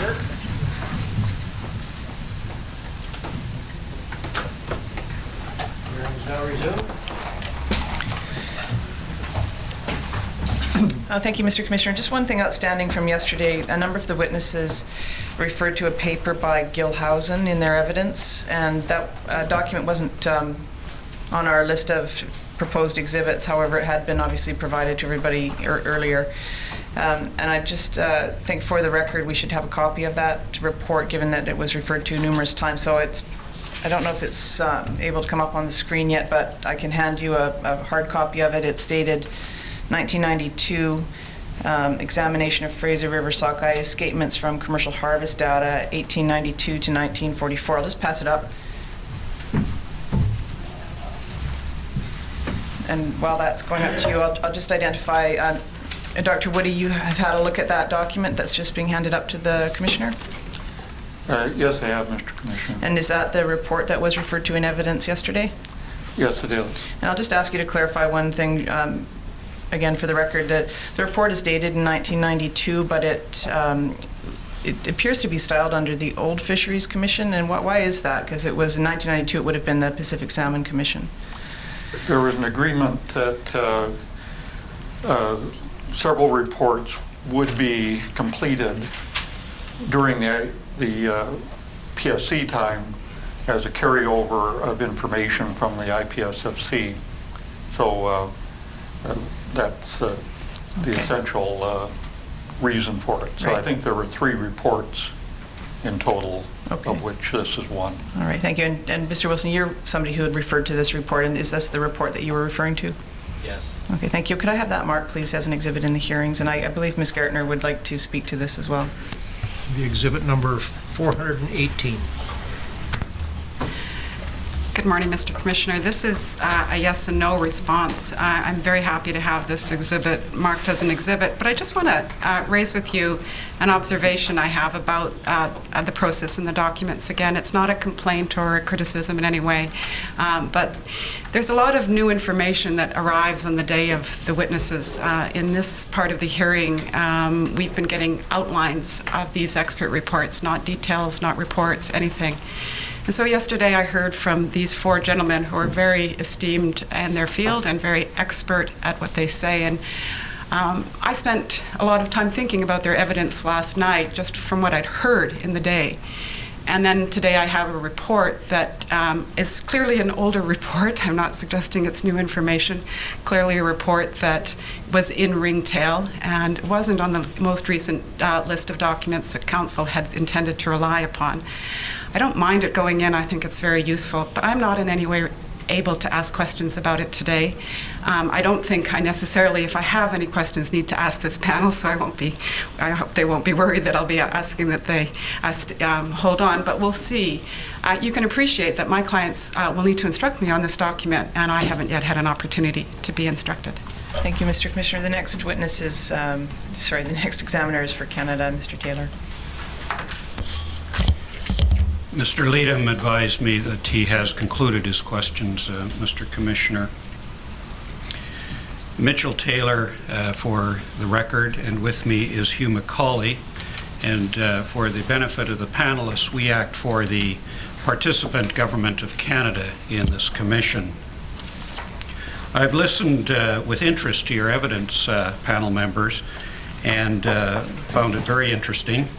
Clerk. Hearing is now resumed. Thank you, Mr. Commissioner. Just one thing outstanding from yesterday. A number of the witnesses referred to a paper by Gilhausen in their evidence, and that document wasn't on our list of proposed exhibits. However, it had been obviously provided to everybody earlier. And I just think for the record we should have a copy of that report, given that it was referred to numerous times. So I don't know if it's able to come up on the screen yet, but I can hand you a hard copy of it. It's dated 1992, examination of Fraser River sockeye escapements from commercial harvest data, 1892 to 1944. I'll just pass it up. And while that's going up to you, I'll just identify, Dr. Woody, you have had a look at that document that's just being handed up to the Commissioner? Yes, I have, Mr. Commissioner. And is that the report that was referred to in evidence yesterday? Yes, it is. And I'll just ask you to clarify one thing, again, for the record, that the report is dated in 1992, but it appears to be styled under the old Fisheries Commission. And why is that? Because it was in 1992, it would have been the Pacific Salmon Commission. There was an agreement that several reports would be completed during the PSC time as a carryover of information from the IPSFC. So that's the essential reason for it. So Right. I think there were 3 reports in total, Okay. of which this is one. All right, thank you. And Mr. Wilson, you're somebody who had referred to this report, and is this the report that you were referring to? Yes. Okay, thank you. Could I have that marked, please, as an exhibit in the hearings? And I believe Ms. Gartner would like to speak to this as well. The exhibit number 418. Good morning, Mr. Commissioner. This is a yes and no response. I'm very happy to have this exhibit marked as an exhibit, but I just want to raise with you an observation I have about the process and the documents. Again, it's not a complaint or a criticism in any way, but there's a lot of new information that arrives on the day of the witnesses. In this part of the hearing, we've been getting outlines of these expert reports, not details, not reports, anything. And so yesterday I heard from these 4 gentlemen who are very esteemed in their field and very expert at what they say. And I spent a lot of time thinking about their evidence last night, just from what I'd heard in the day. And then today I have a report that is clearly an older report. I'm not suggesting it's new information. Clearly a report that was in Ringtail and wasn't on the most recent list of documents that Council had intended to rely upon. I don't mind it going in. I think it's very useful, but I'm not in any way able to ask questions about it today. I don't think I necessarily, if I have any questions, need to ask this panel, so I hope they won't be worried that I'll be asking that they hold on, but we'll see. You can appreciate that my clients will need to instruct me on this document, and I haven't yet had an opportunity to be instructed. Thank you, Mr. Commissioner. The next witness is, the next examiner is for Canada, Mr. Taylor. Mr. Leadham advised me that he has concluded his questions, Mr. Commissioner. Mitchell Taylor, for the record, and with me is Hugh McCauley. And for the benefit of the panelists, we act for the participant government of Canada in this commission. I've listened with interest to your evidence, panel members, and found it very interesting.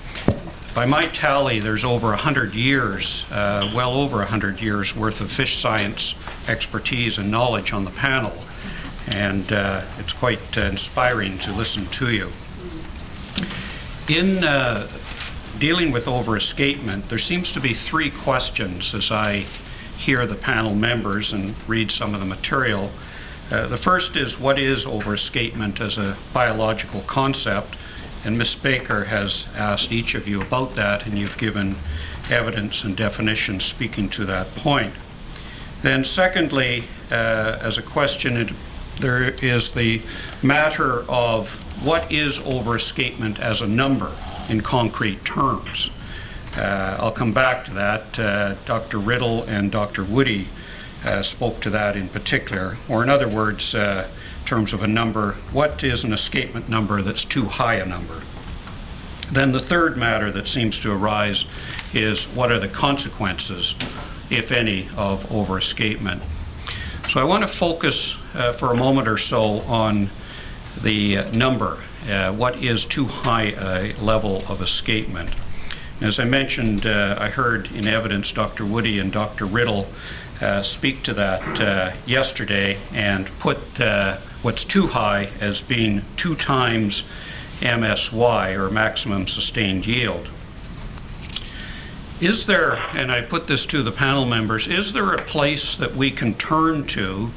By my tally, there's over 100 years, well over 100 years worth of fish science expertise and knowledge on the panel, and it's quite inspiring to listen to you. In dealing with overescapement, there seems to be 3 questions as I hear the panel members and read some of the material. The first is, what is overescapement as a biological concept? And Ms. Baker has asked each of you about that, and you've given evidence and definitions speaking to that point. Then secondly, as a question, there is the matter of what is overescapement as a number in concrete terms. I'll come back to that. Dr. Riddle and Dr. Woody spoke to that in particular, or in other words, terms of a number, what is an escapement number that's too high a number? Then the third matter that seems to arise is what are the consequences, if any, of overescapement. So I want to focus for a moment or so on the number. What is too high a level of escapement? As I mentioned, I heard in evidence Dr. Woody and Dr. Riddle speak to that yesterday and put what's too high as being 2 times MSY, or maximum sustained yield. Is there, and I put this to the panel members, is there a place that we can turn to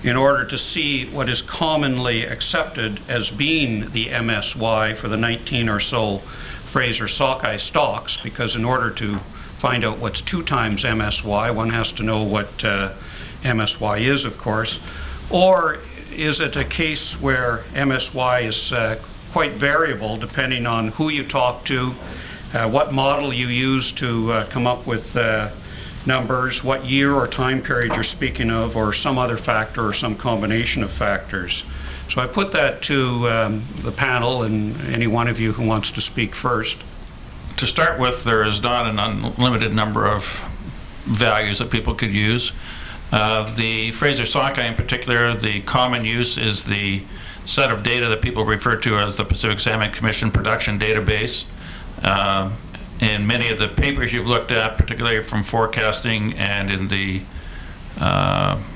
in order to see what is commonly accepted as being the MSY for the 19 or so Fraser Sockeye stocks? Because in order to find out what's 2 times MSY, one has to know what MSY is, of course. Or is it a case where MSY is quite variable depending on who you talk to, what model you use to come up with numbers, what year or time period you're speaking of, or some other factor or some combination of factors? So I put that to the panel and any one of you who wants to speak first. To start with, there is not an unlimited number of values that people could use. The Fraser Sockeye in particular, the common use is the set of data that people refer to as the Pacific Salmon Commission Production Database. In many of the papers you've looked at, particularly from forecasting and in the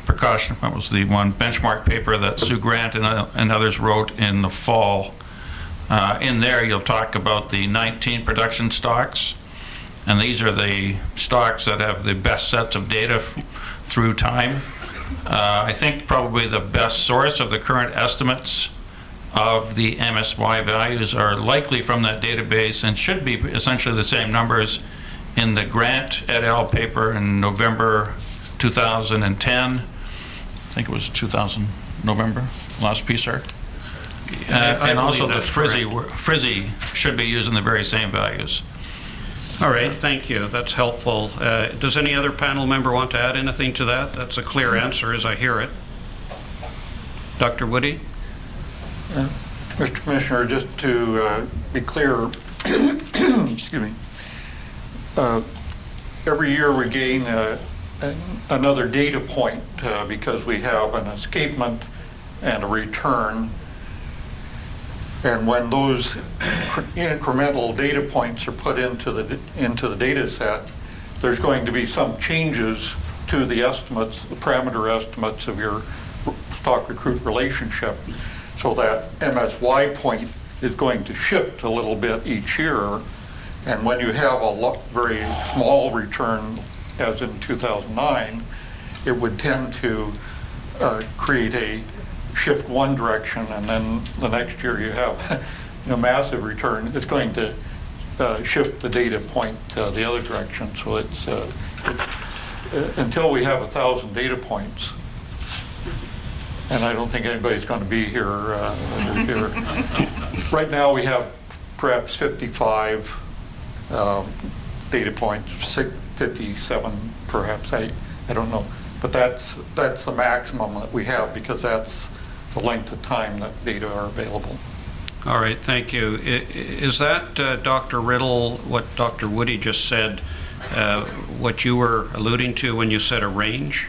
precaution, what was the one benchmark paper that Sue Grant and others wrote in the fall, in there you'll talk about the 19 production stocks, and these are the stocks that have the best sets of data through time. I think probably the best source of the current estimates of the MSY values are likely from that database and should be essentially the same numbers in the Grant et al. Paper in November 2010. I think it was 2000 November, last PSARC. And also the Frizzy should be using the very same values. All right, thank you. That's helpful. Does any other panel member want to add anything to that? That's a clear answer as I hear it. Dr. Woody? Mr. Commissioner, just to be clear, excuse me, every year we gain another data point because we have an escapement and a return. And when those incremental data points are put into the data set, there's going to be some changes to the estimates, the parameter estimates of your stock recruit relationship, so that MSY point is going to shift a little bit each year. And when you have a very small return, as in 2009, it would tend to create a shift one direction, and then the next year you have a massive return. It's going to shift the data point the other direction. So it's until we have 1,000 data points, and I don't think anybody's going to be here. Right now we have perhaps 55 data points, 57 perhaps. I don't know, but that's the maximum that we have because that's the length of time that data are available. All right, thank you. Is that, Dr. Riddle, what Dr. Woody just said, what you were alluding to when you said a range?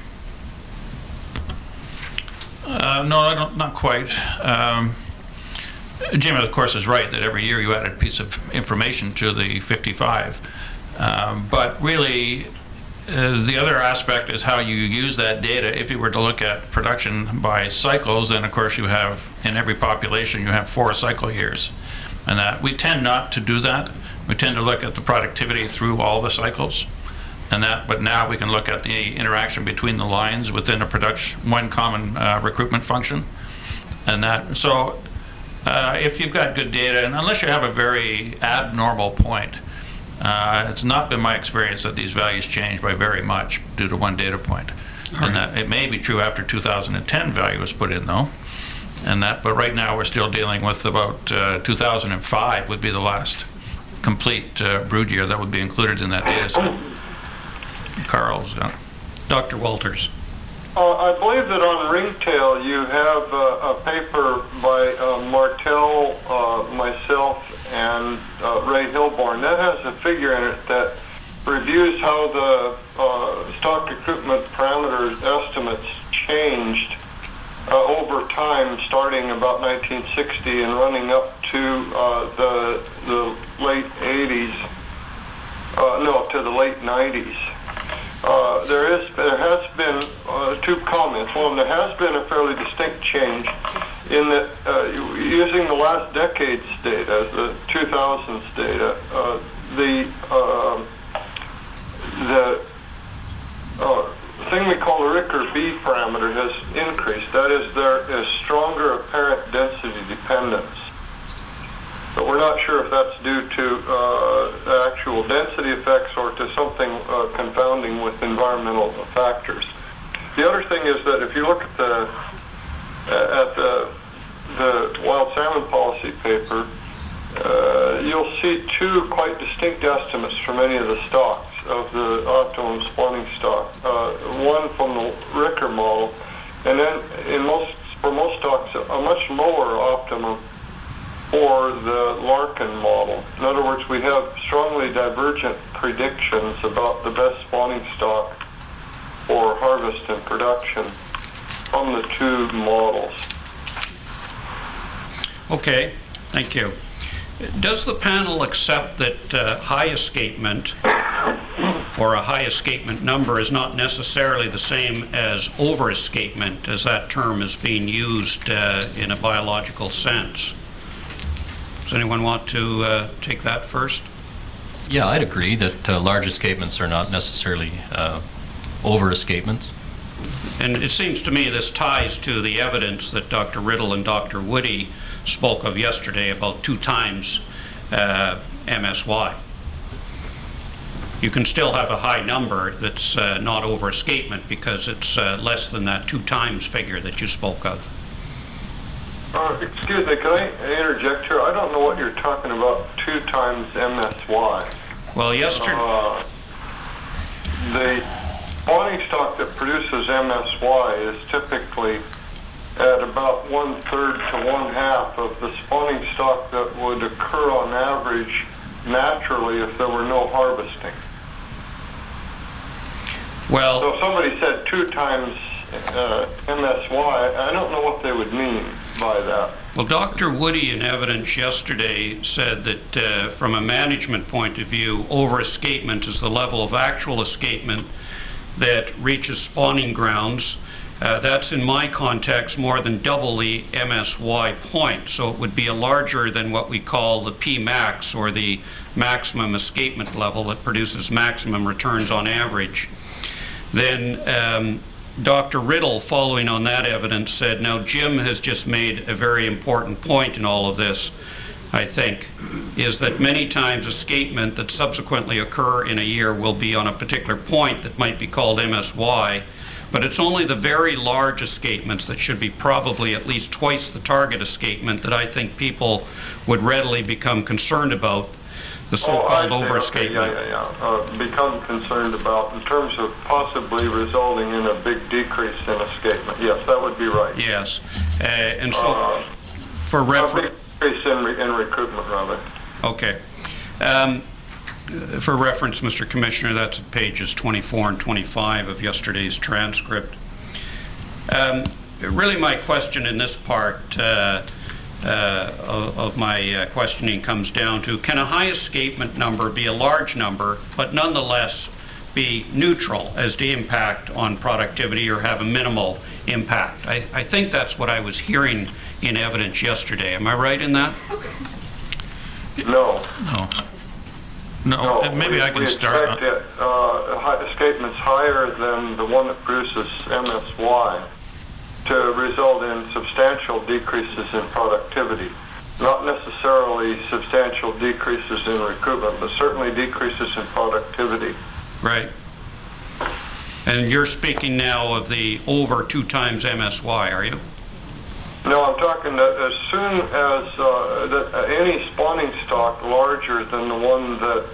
No, I don't, not quite. Jim, of course, is right that every year you add a piece of information to the 55. But really, the other aspect is how you use that data. If you were to look at production by cycles, then of course you have, in every population, you have 4 cycle years. And that we tend not to do that. We tend to look at the productivity through all the cycles. And that, but now we can look at the interaction between the lines within a production, one common recruitment function. And that, so if you've got good data, and unless you have a very abnormal point, it's not been my experience that these values change by very much due to one data point. And that it may be true after 2010 value was put in though. And that, but right now we're still dealing with about 2005 would be the last complete brood year that would be included in that data set. Carl's. Dr. Walters. I believe that on ringtail you have a paper by Martell, myself, and Ray Hilborn. That has a figure in it that reviews how the stock recruitment parameter estimates changed over time, starting about 1960 and running up to the late 80s. To the late 90s. There has been two comments. One, there has been a fairly distinct change in that using the last decade's data, the 2000s data, the thing we call the Ricker-B parameter has increased. That is, there is stronger apparent density dependence. But we're not sure if that's due to actual density effects or to something confounding with environmental factors. The other thing is that if you look at the wild salmon policy paper, you'll see two quite distinct estimates for many of the stocks of the optimum spawning stock. One from the Ricker model, and then for most stocks, a much lower optimum for the Larkin model. In other words, we have strongly divergent predictions about the best spawning stock for harvest and production from the two models. Okay, thank you. Does the panel accept that high escapement or a high escapement number is not necessarily the same as over escapement, as that term is being used in a biological sense? Does anyone want to take that first? Yeah, I'd agree that large escapements are not necessarily over escapements. And it seems to me this ties to the evidence that Dr. Riddle and Dr. Woody spoke of yesterday about 2 times MSY. You can still have a high number that's not over escapement because it's less than that 2 times figure that you spoke of. Excuse me, can I interject here? I don't know what you're talking about 2 times MSY. Well, yesterday... the spawning stock that produces MSY is typically at about 1/3 to 1/2 of the spawning stock that would occur on average naturally if there were no harvesting. Well, so if somebody said 2 times MSY, I don't know what they would mean by that. Well, Dr. Woody in evidence yesterday said that from a management point of view, over escapement is the level of actual escapement that reaches spawning grounds. That's in my context more than double the MSY point, so it would be a larger than what we call the P max, or the maximum escapement level that produces maximum returns on average. Then Dr. Riddle, following on that evidence, said, now Jim has just made a very important point in all of this, I think, is that many times escapement that subsequently occur in a year will be on a particular point that might be called MSY, but it's only the very large escapements that should be probably at least twice the target escapement that I think people would readily become concerned about, the so-called over-escapement. Become concerned about in terms of possibly resulting in a big decrease in escapement. Yes, that would be right. Yes, and so for reference... Increase in recruitment, rather. Okay. For reference, Mr. Commissioner, that's at pages 24 and 25 of yesterday's transcript. Really, my question in this part of my questioning comes down to, can a high escapement number be a large number, but nonetheless be neutral as to impact on productivity or have a minimal impact? I think that's what I was hearing in evidence yesterday. Am I right in that? No. No, maybe I can start. We expect escapements higher than the one that produces MSY to result in substantial decreases in productivity. Not necessarily substantial decreases in recruitment, but certainly decreases in productivity. Right. And you're speaking now of the over 2 times MSY, are you? No, I'm talking that as soon as any spawning stock larger than the one that,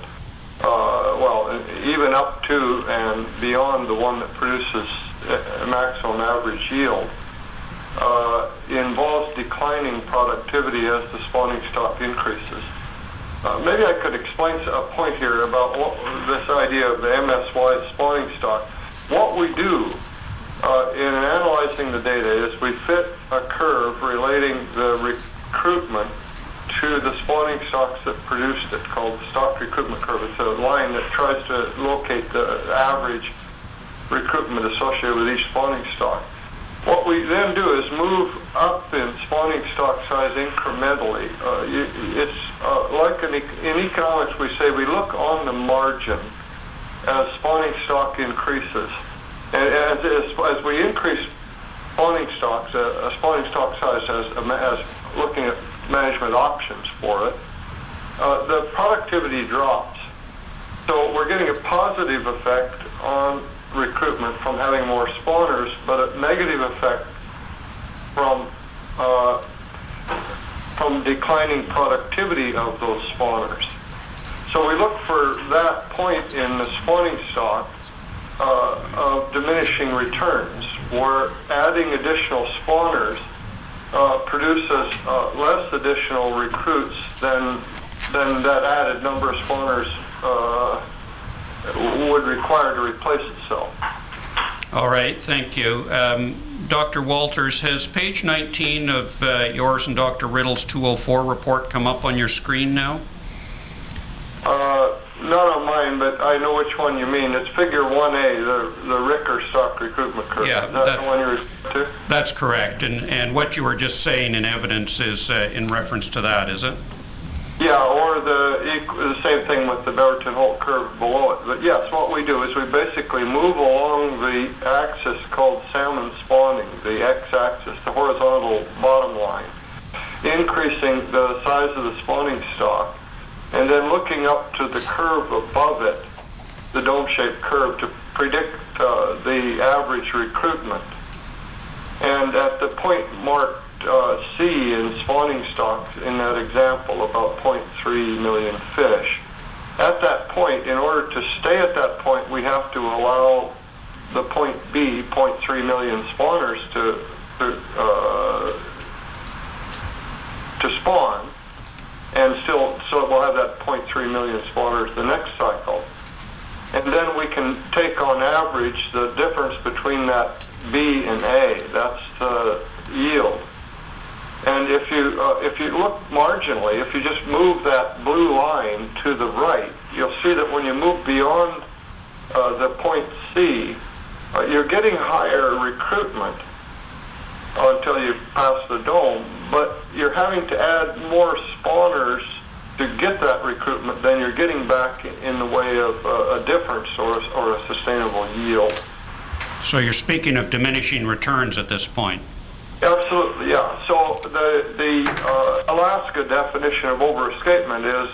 even up to and beyond the one that produces maximum average yield, involves declining productivity as the spawning stock increases. Maybe I could explain a point here about this idea of the MSY spawning stock. What we do in analyzing the data is we fit a curve relating the recruitment to the spawning stocks that produced it, called the stock recruitment curve. It's a line that tries to locate the average recruitment associated with each spawning stock. What we then do is move up in spawning stock size incrementally. It's like in economics, we say we look on the margin as spawning stock increases. And as we increase spawning stocks, a spawning stock size as looking at management options for it, the productivity drops. So we're getting a positive effect on recruitment from having more spawners, but a negative effect from declining productivity of those spawners. So we look for that point in the spawning stock of diminishing returns, where adding additional spawners produces less additional recruits than that added number of spawners would require to replace itself. All right, thank you. Dr. Walters, has page 19 of yours and Dr. Riddle's 204 report come up on your screen now? Not on mine, but I know which one you mean. It's figure 1A, the Ricker stock recruitment curve. Yeah, is that the one you're referring to? That's correct. And what you were just saying in evidence is in reference to that, is it? Yeah, or the same thing with the Beverton-Holt curve below it. But yes, what we do is we basically move along the axis called salmon spawning, the x-axis, the horizontal bottom line, increasing the size of the spawning stock, and then looking up to the curve above it, the dome-shaped curve, to predict the average recruitment. And at the point marked C in spawning stocks in that example, about 0.3 million fish, at that point, in order to stay at that point, we have to allow the point B, 0.3 million spawners to spawn, and still, so we'll have that 0.3 million spawners the next cycle. And then we can take on average the difference between that B and A. That's the yield. And if you look marginally, if you just move that blue line to the right, you'll see that when you move beyond the point C, you're getting higher recruitment until you pass the dome, but you're having to add more spawners to get that recruitment than you're getting back in the way of a difference or a sustainable yield. So you're speaking of diminishing returns at this point. Absolutely, yeah. So the Alaska definition of overescapement is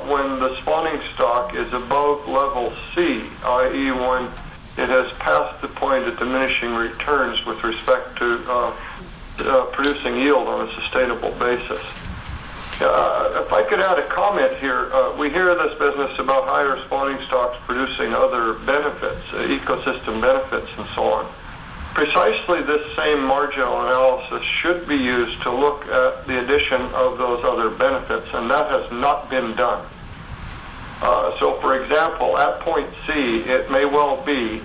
when the spawning stock is above level C, i.e. when it has passed the point of diminishing returns with respect to producing yield on a sustainable basis. If I could add a comment here, we hear this business about higher spawning stocks producing other benefits, ecosystem benefits and so on. Precisely this same marginal analysis should be used to look at the addition of those other benefits, and that has not been done. So for example, at point C, it may well be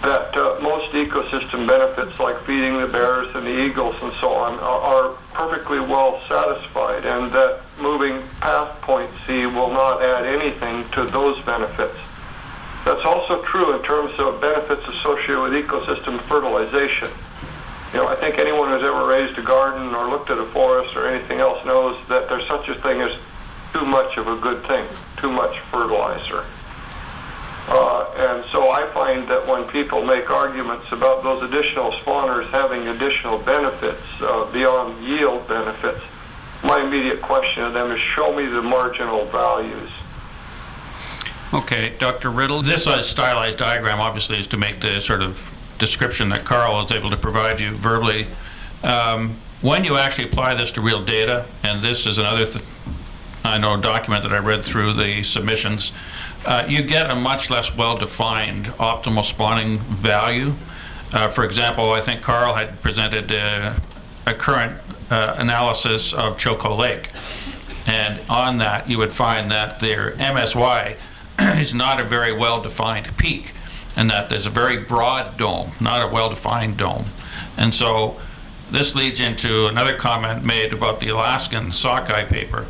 that most ecosystem benefits like feeding the bears and the eagles and so on are perfectly well satisfied, and that moving past point C will not add anything to those benefits. That's also true in terms of benefits associated with ecosystem fertilization. You know, I think anyone who's ever raised a garden or looked at a forest or anything else knows that there's such a thing as too much of a good thing, too much fertilizer. And so I find that when people make arguments about those additional spawners having additional benefits beyond yield benefits, my immediate question to them is, show me the marginal values. Okay, Dr. Riddle. This stylized diagram obviously is to make the sort of description that Carl was able to provide you verbally. When you actually apply this to real data, and this is another document that I read through the submissions, you get a much less well-defined optimal spawning value. For example, I think Carl had presented a current analysis of Choco Lake. And on that, you would find that their MSY is not a very well-defined peak, and that there's a very broad dome, not a well-defined dome. And so this leads into another comment made about the Alaskan sockeye paper,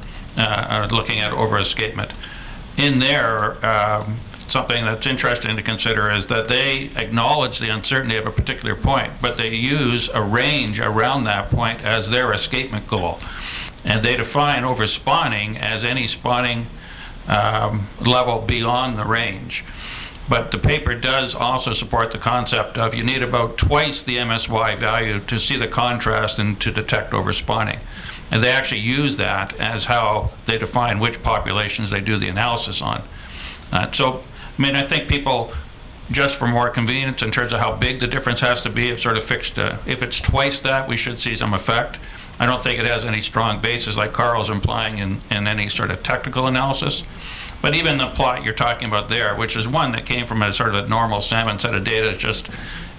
looking at over-escapement. In there, something that's interesting to consider is that they acknowledge the uncertainty of a particular point, but they use a range around that point as their escapement goal. And they define overspawning as any spawning level beyond the range. But the paper does also support the concept of you need about twice the MSY value to see the contrast and to detect overspawning. And they actually use that as how they define which populations they do the analysis on. So, I mean, I think people, just for more convenience in terms of how big the difference has to be, have sort of fixed, if it's twice that, we should see some effect. I don't think it has any strong basis like Carl's implying in any sort of technical analysis. But even the plot you're talking about there, which is one that came from a sort of a normal salmon set of data,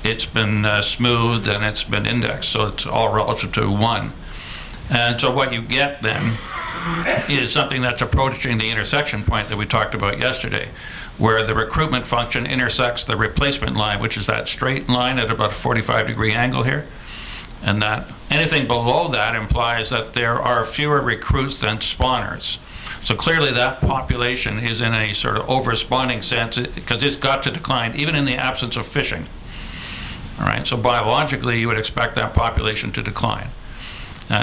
it's been smoothed and it's been indexed, so it's all relative to 1. And so what you get then is something that's approaching the intersection point that we talked about yesterday, where the recruitment function intersects the replacement line, which is that straight line at about a 45-degree angle here. And that anything below that implies that there are fewer recruits than spawners. So clearly that population is in a sort of overspawning sense because it's got to decline even in the absence of fishing. All right, so biologically you would expect that population to decline.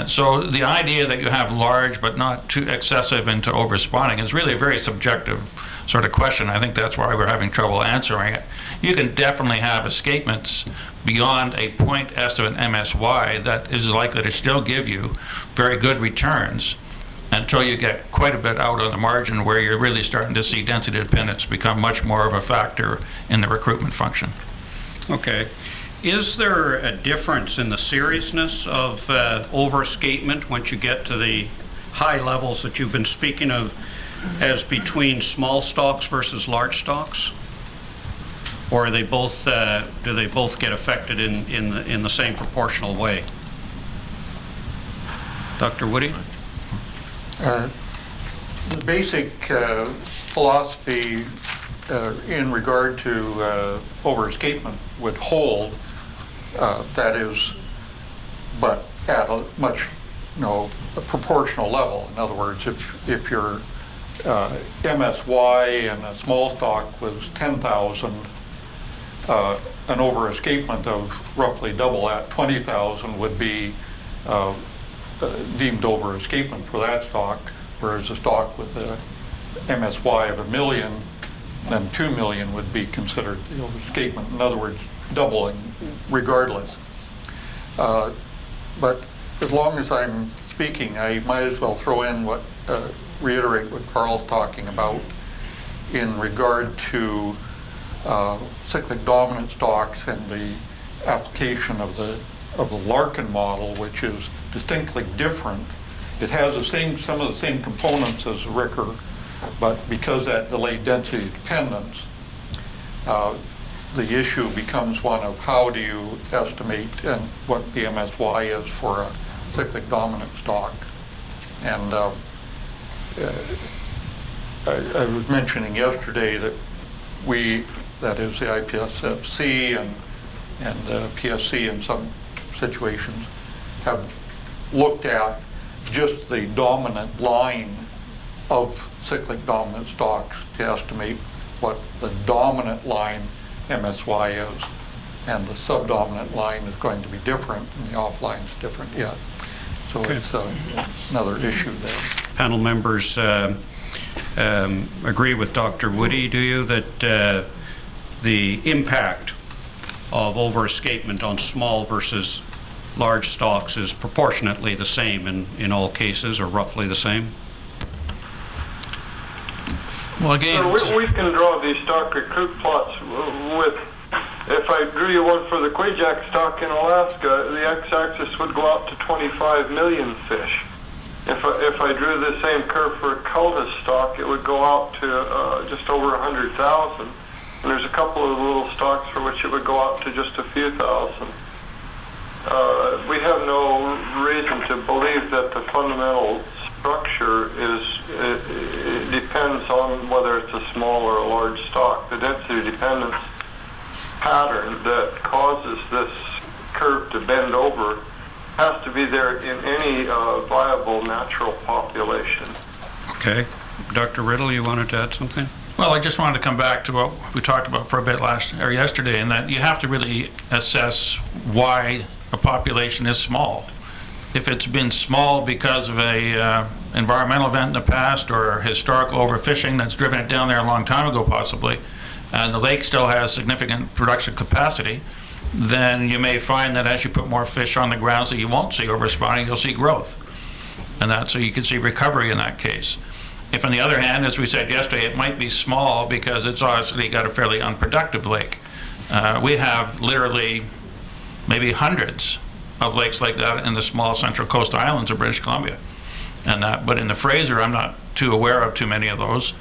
So the idea that you have large but not too excessive into overspawning is really a very subjective sort of question. I think that's why we're having trouble answering it. You can definitely have escapements beyond a point estimate MSY that is likely to still give you very good returns until you get quite a bit out on the margin where you're really starting to see density dependence become much more of a factor in the recruitment function. Okay. Is there a difference in the seriousness of overescapement once you get to the high levels that you've been speaking of as between small stocks versus large stocks? Or are they both, do they both get affected in the same proportional way? Dr. Woody? The basic philosophy in regard to overescapement would hold, that is, but at a much, a proportional level. In other words, if your MSY in a small stock was 10,000, an overescapement of roughly double that, 20,000, would be deemed overescapement for that stock, whereas a stock with a MSY of 1 million, then 2 million would be considered the overescapement. In other words, doubling regardless. But as long as I'm speaking, I might as well throw in reiterate what Carl's talking about in regard to cyclic dominant stocks and the application of the Larkin model, which is distinctly different. It has some of the same components as Ricker, but because that delayed density dependence, the issue becomes one of how do you estimate and what the MSY is for a cyclic dominant stock. And I was mentioning yesterday that that is the IPSFC and PSC in some situations, have looked at just the dominant line of cyclic dominant stocks to estimate what the dominant line MSY is, and the subdominant line is going to be different, and the offline is different yet. So okay. It's another issue there. Panel members agree with Dr. Woody, do you, that the impact of overescapement on small versus large stocks is proportionately the same in all cases, or roughly the same? Well, again, so we can draw these stock recruit plots with, if I drew you one for the Queejack stock in Alaska, the x-axis would go out to 25 million fish. If I drew the same curve for a Cultus stock, it would go out to just over 100,000. And there's a couple of little stocks for which it would go up to just a few thousand. We have no reason to believe that the fundamental structure it depends on whether it's a small or a large stock. The density dependence pattern that causes this curve to bend over has to be there in any viable natural population. Okay. Dr. Riddle, you wanted to add something? Well, I just wanted to come back to what we talked about for a bit yesterday, and that you have to really assess why a population is small. If it's been small because of a environmental event in the past or historical overfishing that's driven it down there a long time ago possibly, and the lake still has significant production capacity, then you may find that as you put more fish on the grounds that you won't see overspawning, you'll see growth. And so you can see recovery in that case. If on the other hand, as we said yesterday, it might be small because it's obviously got a fairly unproductive lake. We have literally maybe hundreds of lakes like that in the small Central Coast Islands of British Columbia. But in the Fraser, I'm not too aware of too many of those,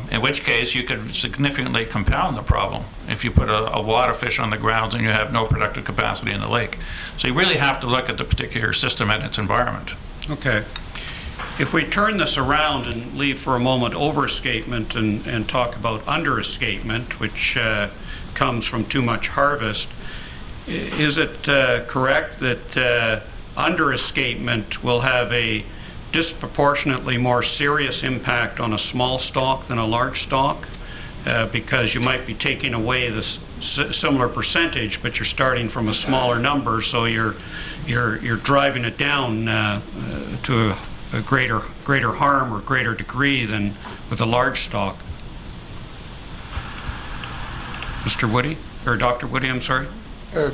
in which case you could significantly compound the problem if you put a lot of fish on the grounds and you have no productive capacity in the lake. So you really have to look at the particular system and its environment. Okay. If we turn this around and leave for a moment overescapement and talk about underescapement, which comes from too much harvest, is it correct that underescapement will have a disproportionately more serious impact on a small stock than a large stock? Because you might be taking away this similar percentage, but you're starting from a smaller number, so you're driving it down to a greater harm or greater degree than with a large stock. Mr. Woody, or Dr. Woody, I'm sorry. I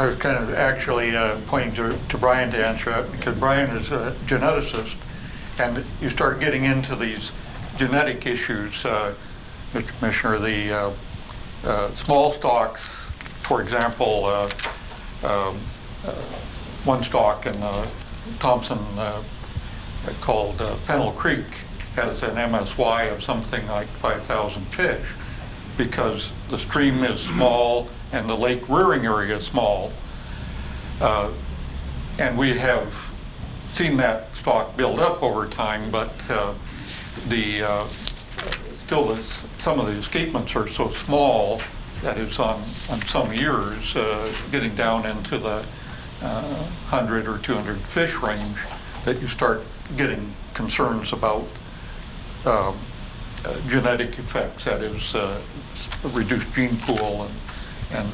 was kind of actually pointing to Brian to answer that, because Brian is a geneticist, and you start getting into these genetic issues, Mr. Commissioner. The small stocks, for example, one stock in Thompson called Fennel Creek has an MSY of something like 5,000 fish, because the stream is small and the lake rearing area is small. And we have seen that stock build up over time, but still some of the escapements are so small that it's on some years getting down into the 100 or 200 fish range that you start getting concerns about genetic effects, that is a reduced gene pool and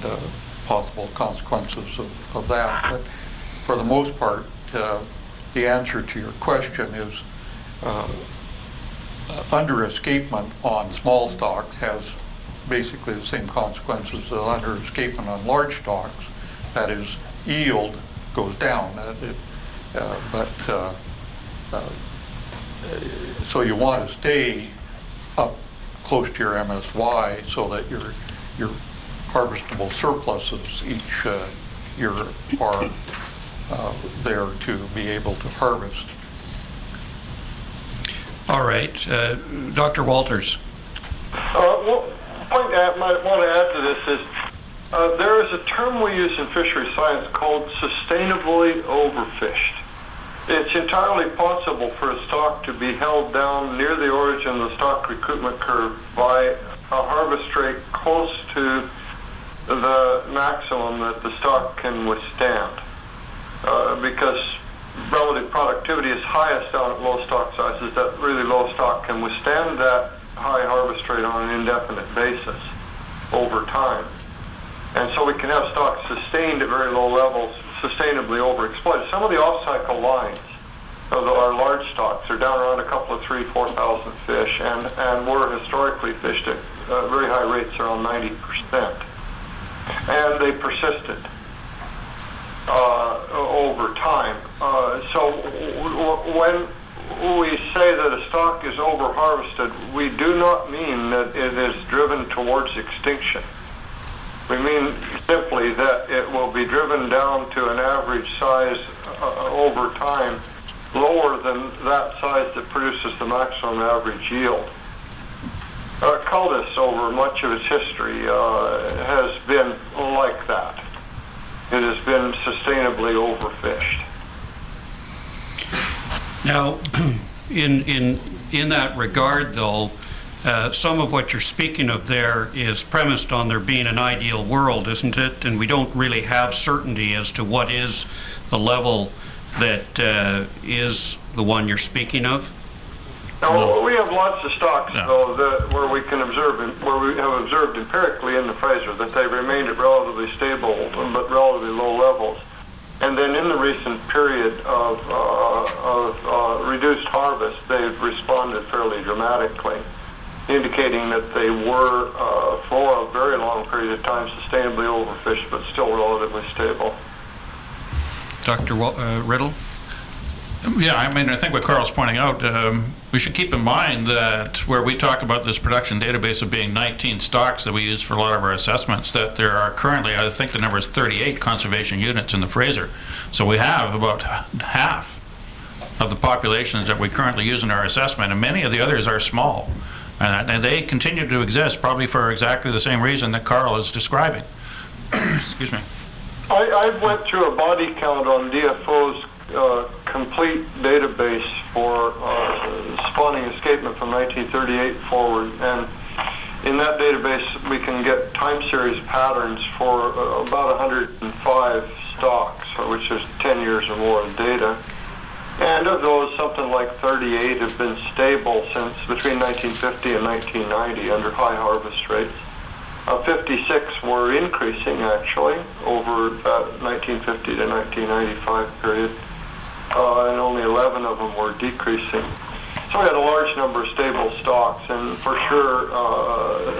possible consequences of that. But for the most part, the answer to your question is under-escapement on small stocks has basically the same consequences as under-escapement on large stocks. That is, yield goes down. So you want to stay up close to your MSY so that your harvestable surpluses each year are there to be able to harvest. All right. Dr. Walters. One point I might want to add to this is there is a term we use in fishery science called sustainably overfished. It's entirely possible for a stock to be held down near the origin of the stock recoupment curve by a harvest rate close to the maximum that the stock can withstand, because relative productivity is highest down at low stock sizes. That really low stock can withstand that high harvest rate on an indefinite basis over time. And so we can have stocks sustained at very low levels, sustainably overexploited. Some of the off-cycle lines of our large stocks are down around a couple of 3,000 to 4,000 fish, and were historically fished at very high rates, around 90%. And they persisted over time. So when we say that a stock is over-harvested, we do not mean that it is driven towards extinction. We mean simply that it will be driven down to an average size over time lower than that size that produces the maximum average yield. Cultus, over much of its history, has been like that. It has been sustainably overfished. Now, in that regard, though, some of what you're speaking of there is premised on there being an ideal world, isn't it? And we don't really have certainty as to what is the level that is the one you're speaking of. Now, we have lots of stocks, Yeah. though, where we can observe, where we have observed empirically in the Fraser that they've remained at relatively stable but relatively low levels. And then in the recent period of reduced harvest, they've responded fairly dramatically, indicating that they were, for a very long period of time, sustainably overfished, but still relatively stable. Dr. Riddle? Yeah, I mean, I think what Carl's pointing out, we should keep in mind that where we talk about this production database of being 19 stocks that we use for a lot of our assessments, that there are currently, I think the number is 38 conservation units in the Fraser. So we have about half of the populations that we currently use in our assessment, and many of the others are small. And they continue to exist, probably for exactly the same reason that Carl is describing. Excuse me. I went through a body count on DFO's complete database for spawning escapement from 1938 forward, and in that database we can get time series patterns for about 105 stocks, which is 10 years or more of data. And of those, something like 38 have been stable since between 1950 and 1990 under high harvest rates. 56 were increasing, actually, over that 1950 to 1995 period, and only 11 of them were decreasing. So we had a large number of stable stocks, and for sure,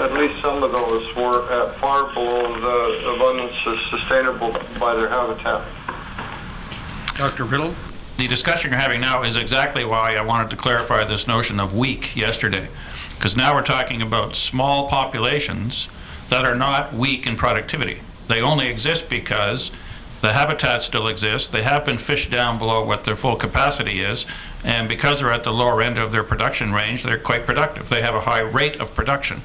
at least some of those were at far below the abundance as sustainable by their habitat. Dr. Riddle? The discussion you're having now is exactly why I wanted to clarify this notion of weak yesterday. Because now we're talking about small populations that are not weak in productivity. They only exist because the habitat still exists. They have been fished down below what their full capacity is, and because they're at the lower end of their production range, they're quite productive. They have a high rate of production,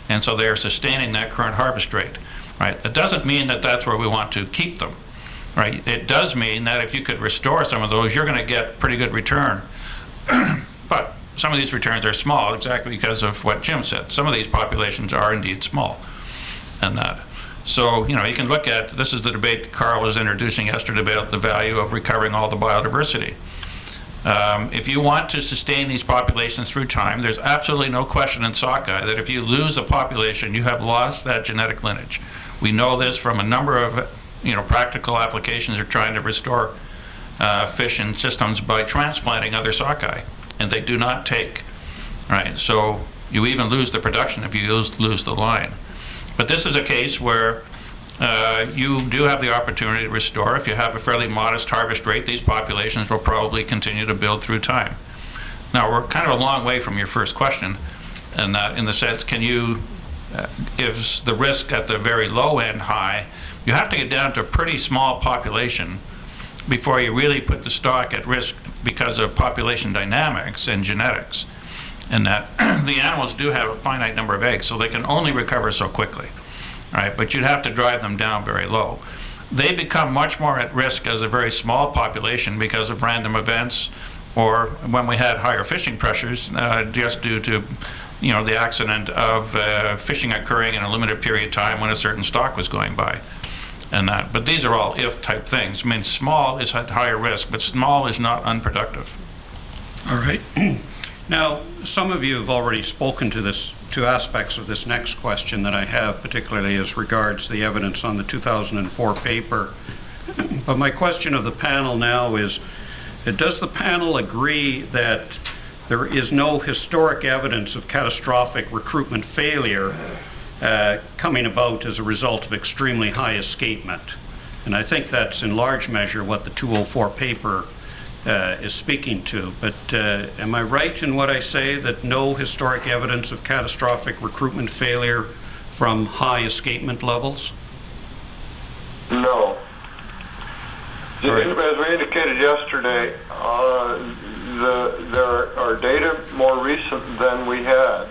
and so they are sustaining that current harvest rate. Right? It doesn't mean that that's where we want to keep them. Right? It does mean that if you could restore some of those, you're going to get pretty good return. But some of these returns are small, exactly because of what Jim said. Some of these populations are indeed small, and that. So, you know, you can look at, this is the debate Carl was introducing yesterday about the value of recovering all the biodiversity. If you want to sustain these populations through time, there's absolutely no question in sockeye that if you lose a population, you have lost that genetic lineage. We know this from a number of, you know, practical applications of trying to restore fish in systems by transplanting other sockeye, and they do not take. Right? So you even lose the production if you lose the line. But this is a case where you do have the opportunity to restore. If you have a fairly modest harvest rate, these populations will probably continue to build through time. Now, we're kind of a long way from your first question, and in the sense, can you, is the risk at the very low end high? You have to get down to a pretty small population before you really put the stock at risk because of population dynamics and genetics. And that the animals do have a finite number of eggs, so they can only recover so quickly, right? But you'd have to drive them down very low. They become much more at risk as a very small population because of random events, or when we had higher fishing pressures, just due to, you know, the accident of fishing occurring in a limited period of time when a certain stock was going by, and that. But these are all if-type things. I mean, small is at higher risk, but small is not unproductive. All right. Now, some of you have already spoken to aspects of this next question that I have, particularly as regards the evidence on the 2004 paper. But my question of the panel now is, does the panel agree that there is no historic evidence of catastrophic recruitment failure coming about as a result of extremely high escapement? And I think that's in large measure what the 2004 paper is speaking to. But am I right in what I say that no historic evidence of catastrophic recruitment failure from high escapement levels? No. Sorry. As we indicated yesterday, there are data more recent than we had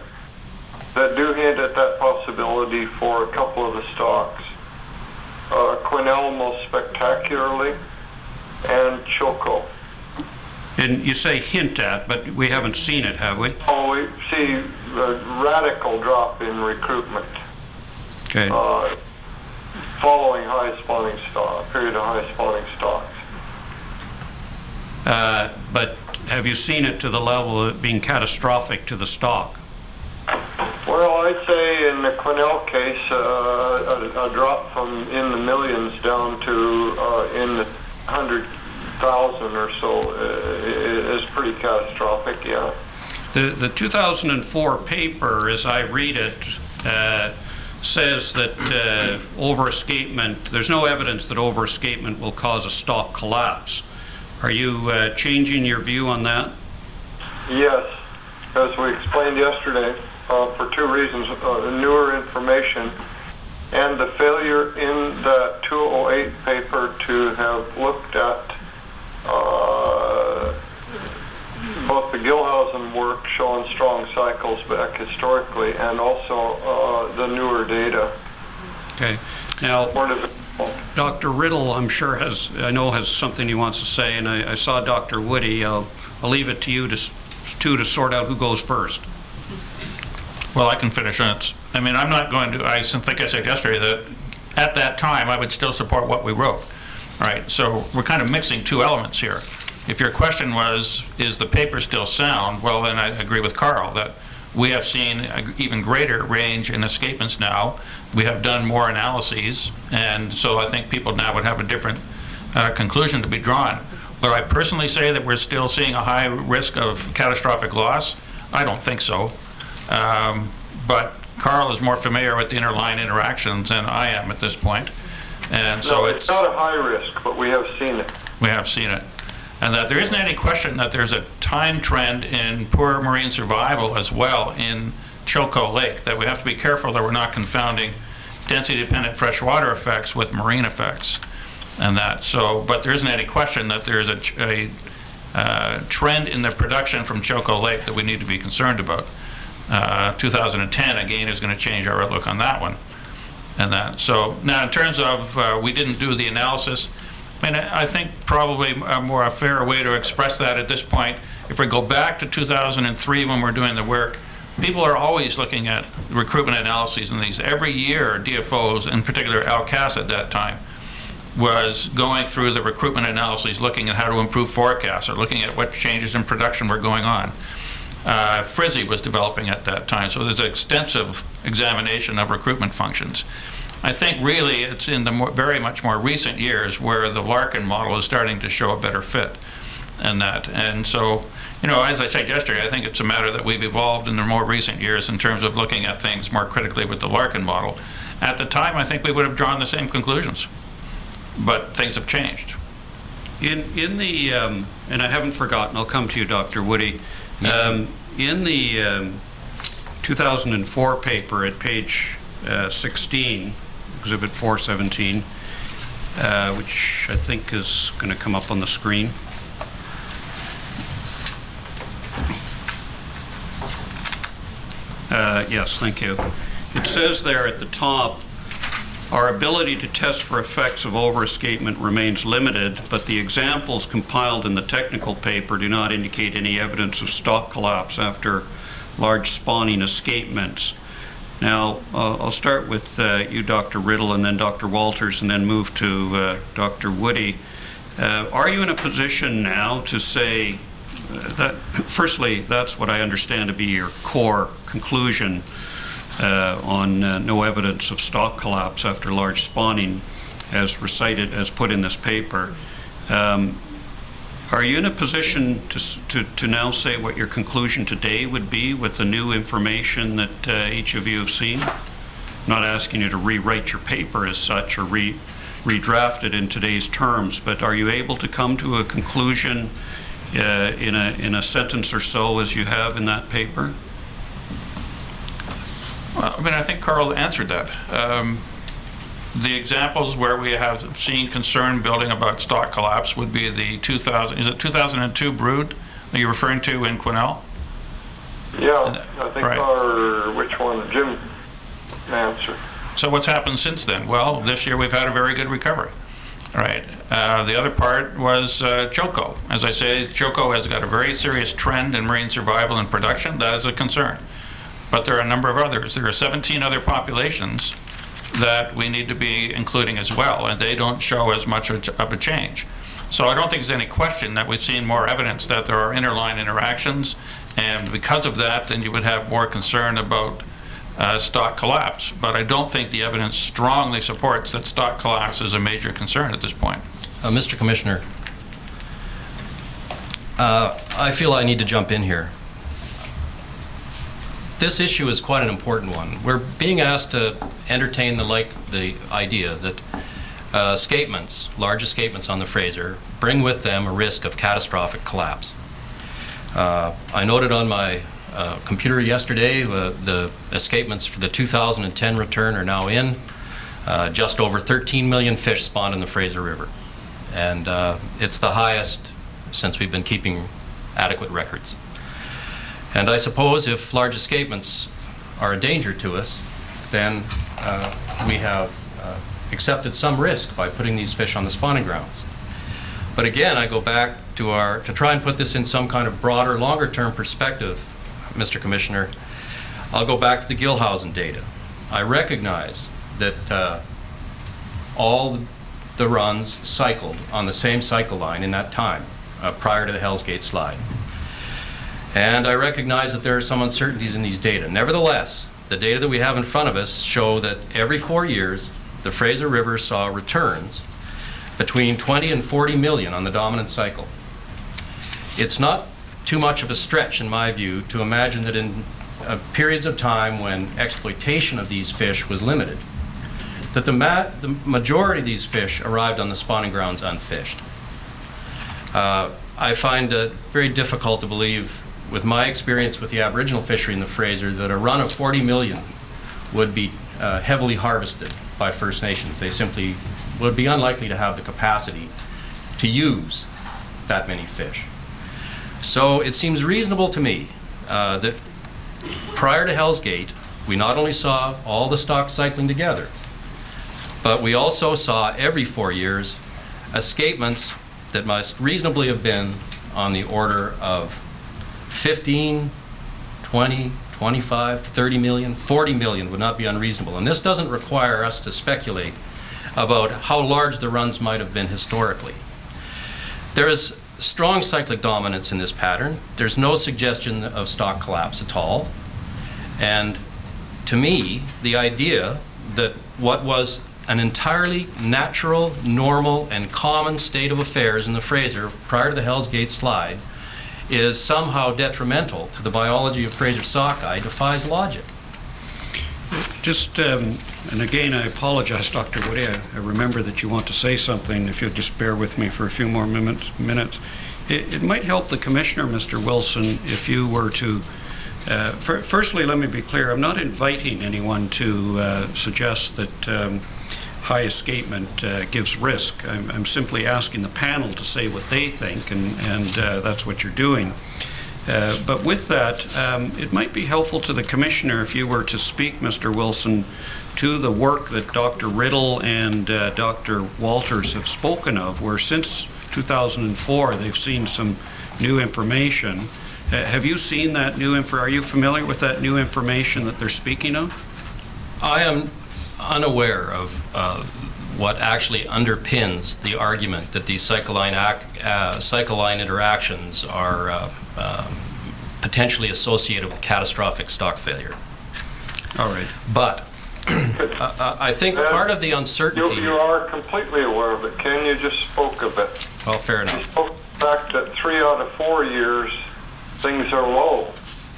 that do hint at that possibility for a couple of the stocks. Quesnel most spectacularly, and Choco. And you say hint at, but we haven't seen it, have we? Oh, we see a radical drop in recruitment Okay. following high spawning stock, period of high spawning stocks. But have you seen it to the level of it being catastrophic to the stock? Well, I'd say in the Quesnel case, a drop from in the millions down to in the 100,000 or so is pretty catastrophic, yeah. The 2004 paper, as I read it, says that overescapement, there's no evidence that overescapement will cause a stock collapse. Are you changing your view on that? Yes, as we explained yesterday, for two reasons, newer information and the failure in the 208 paper to have looked at both the Gilhausen work showing strong cycles back historically and also the newer data. Okay. Now, More difficult. Dr. Riddle, I'm sure has something he wants to say, and I saw Dr. Woody. I'll leave it to you to sort out who goes first. Well, I can finish on it. I mean, I'm not going to, I think I said yesterday that at that time I would still support what we wrote. All right, so we're kind of mixing two elements here. If your question was, is the paper still sound? Well, then I agree with Carl that we have seen an even greater range in escapements now. We have done more analyses, and so I think people now would have a different conclusion to be drawn. Would I personally say that we're still seeing a high risk of catastrophic loss? I don't think so. But Carl is more familiar with the interline interactions than I am at this point. And so No, it's not a high risk, but we have seen it. We have seen it. And that there isn't any question that there's a time trend in poor marine survival as well in Choco Lake, that we have to be careful that we're not confounding density-dependent freshwater effects with marine effects. And that, so, but there isn't any question that there's a trend in the production from Choco Lake that we need to be concerned about. 2010, again, is going to change our outlook on that one. And that, so now in terms of we didn't do the analysis, I mean, I think probably a fair way to express that at this point, if we go back to 2003 when we're doing the work, people are always looking at recruitment analyses in these. Every year, DFOs, in particular Alcas at that time, was going through the recruitment analyses, looking at how to improve forecasts or looking at what changes in production were going on. Frizzy was developing at that time, so there's an extensive examination of recruitment functions. I think really it's in the very much more recent years where the Larkin model is starting to show a better fit and that. And so, you know, as I said yesterday, I think it's a matter that we've evolved in the more recent years in terms of looking at things more critically with the Larkin model. At the time, I think we would have drawn the same conclusions, but things have changed. In the, and I haven't forgotten, I'll come to you, Dr. Woody. In the 2004 paper at page 16, Exhibit 417, which I think is going to come up on the screen. Yes, thank you. It says there at the top, our ability to test for effects of overescapement remains limited, but the examples compiled in the technical paper do not indicate any evidence of stock collapse after large spawning escapements. Now, I'll start with you, Dr. Riddle, and then Dr. Walters, and then move to Dr. Woody. Are you in a position now to say that, firstly, that's what I understand to be your core conclusion on no evidence of stock collapse after large spawning, as recited, as put in this paper. Are you in a position to now say what your conclusion today would be with the new information that each of you have seen? I'm not asking you to rewrite your paper as such or redraft it in today's terms, but are you able to come to a conclusion in a sentence or so as you have in that paper? Well, I mean, I think Carl answered that. The examples where we have seen concern building about stock collapse would be the 2002 brood that you're referring to in Quesnel? Yeah, I think Right. which one? Jim answer. So what's happened since then? Well, this year we've had a very good recovery. Right. The other part was choco. As I say, choco has got a very serious trend in marine survival and production. That is a concern. But there are a number of others. There are 17 other populations that we need to be including as well, and they don't show as much of a change. So I don't think there's any question that we've seen more evidence that there are interline interactions, and because of that, then you would have more concern about stock collapse. But I don't think the evidence strongly supports that stock collapse is a major concern at this point. Mr. Commissioner, I feel I need to jump in here. This issue is quite an important one. We're being asked to entertain the idea that escapements, large escapements on the Fraser, bring with them a risk of catastrophic collapse. I noted on my computer yesterday the escapements for the 2010 return are now in. Just over 13 million fish spawned in the Fraser River. And it's the highest since we've been keeping adequate records. And I suppose if large escapements are a danger to us, then we have accepted some risk by putting these fish on the spawning grounds. But again, I go back to try and put this in some kind of broader, longer-term perspective, Mr. Commissioner. I'll go back to the Gilhausen data. I recognize that all the runs cycled on the same cycle line in that time, prior to the Hell's Gate slide. And I recognize that there are some uncertainties in these data. Nevertheless, the data that we have in front of us show that every 4 years, the Fraser River saw returns between 20 and 40 million on the dominant cycle. It's not too much of a stretch, in my view, to imagine that in periods of time when exploitation of these fish was limited, that the majority of these fish arrived on the spawning grounds unfished. I find it very difficult to believe, with my experience with the Aboriginal fishery in the Fraser, that a run of 40 million would be heavily harvested by First Nations. They simply would be unlikely to have the capacity to use that many fish. So it seems reasonable to me that prior to Hell's Gate, we not only saw all the stock cycling together, but we also saw every 4 years escapements that must reasonably have been on the order of 15, 20, 25, 30 million, 40 million would not be unreasonable. And this doesn't require us to speculate about how large the runs might have been historically. There is strong cyclic dominance in this pattern. There's no suggestion of stock collapse at all. And to me, the idea that what was an entirely natural, normal, and common state of affairs in the Fraser prior to the Hell's Gate slide is somehow detrimental to the biology of Fraser sockeye defies logic. Just, and again, I apologize, Dr. Woody. I remember that you want to say something. If you'll just bear with me for a few more minutes. It might help the Commissioner, Mr. Wilson, if you were to, firstly, let me be clear. I'm not inviting anyone to suggest that high escapement gives risk. I'm simply asking the panel to say what they think, and that's what you're doing. But with that, it might be helpful to the Commissioner if you were to speak, Mr. Wilson, to the work that Dr. Riddle and Dr. Walters have spoken of, where since 2004 they've seen some new information. Have you seen that new info? Are you familiar with that new information that they're speaking of? I am unaware of what actually underpins the argument that these cycle line interactions are potentially associated with catastrophic stock failure. All right. But I think part of the uncertainty... You are completely aware of it. Ken, you just spoke of it. Well, fair enough. You spoke of the fact that 3 out of 4 years, things are low.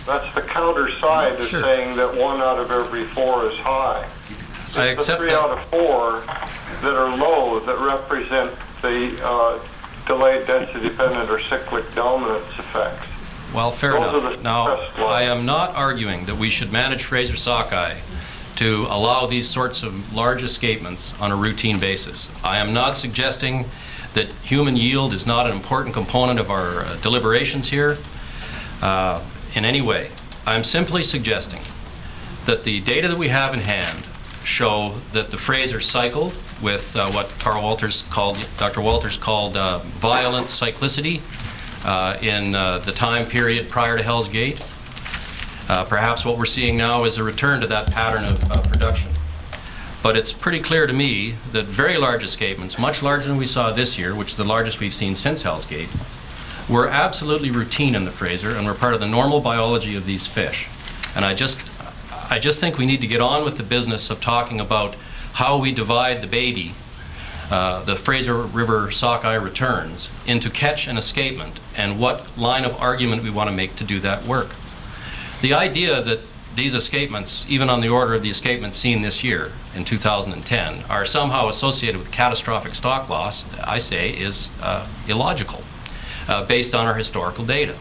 That's the counter side of saying that 1 out of every 4 is high. I It's the accept 3 that. out of 4 that are low that represent the delayed density-dependent or cyclic dominance effects. Well, fair Those are enough. the Now, best ones. I am not arguing that we should manage Fraser sockeye to allow these sorts of large escapements on a routine basis. I am not suggesting that human yield is not an important component of our deliberations here in any way. I'm simply suggesting that the data that we have in hand show that the Fraser cycled with what Dr. Walters called violent cyclicity in the time period prior to Hell's Gate. Perhaps what we're seeing now is a return to that pattern of production. But it's pretty clear to me that very large escapements, much larger than we saw this year, which is the largest we've seen since Hell's Gate, were absolutely routine in the Fraser and were part of the normal biology of these fish. And I just think we need to get on with the business of talking about how we divide the baby, the Fraser River sockeye returns, into catch and escapement, and what line of argument we want to make to do that work. The idea that these escapements, even on the order of the escapements seen this year in 2010, are somehow associated with catastrophic stock loss, I say, is illogical, based on our historical data.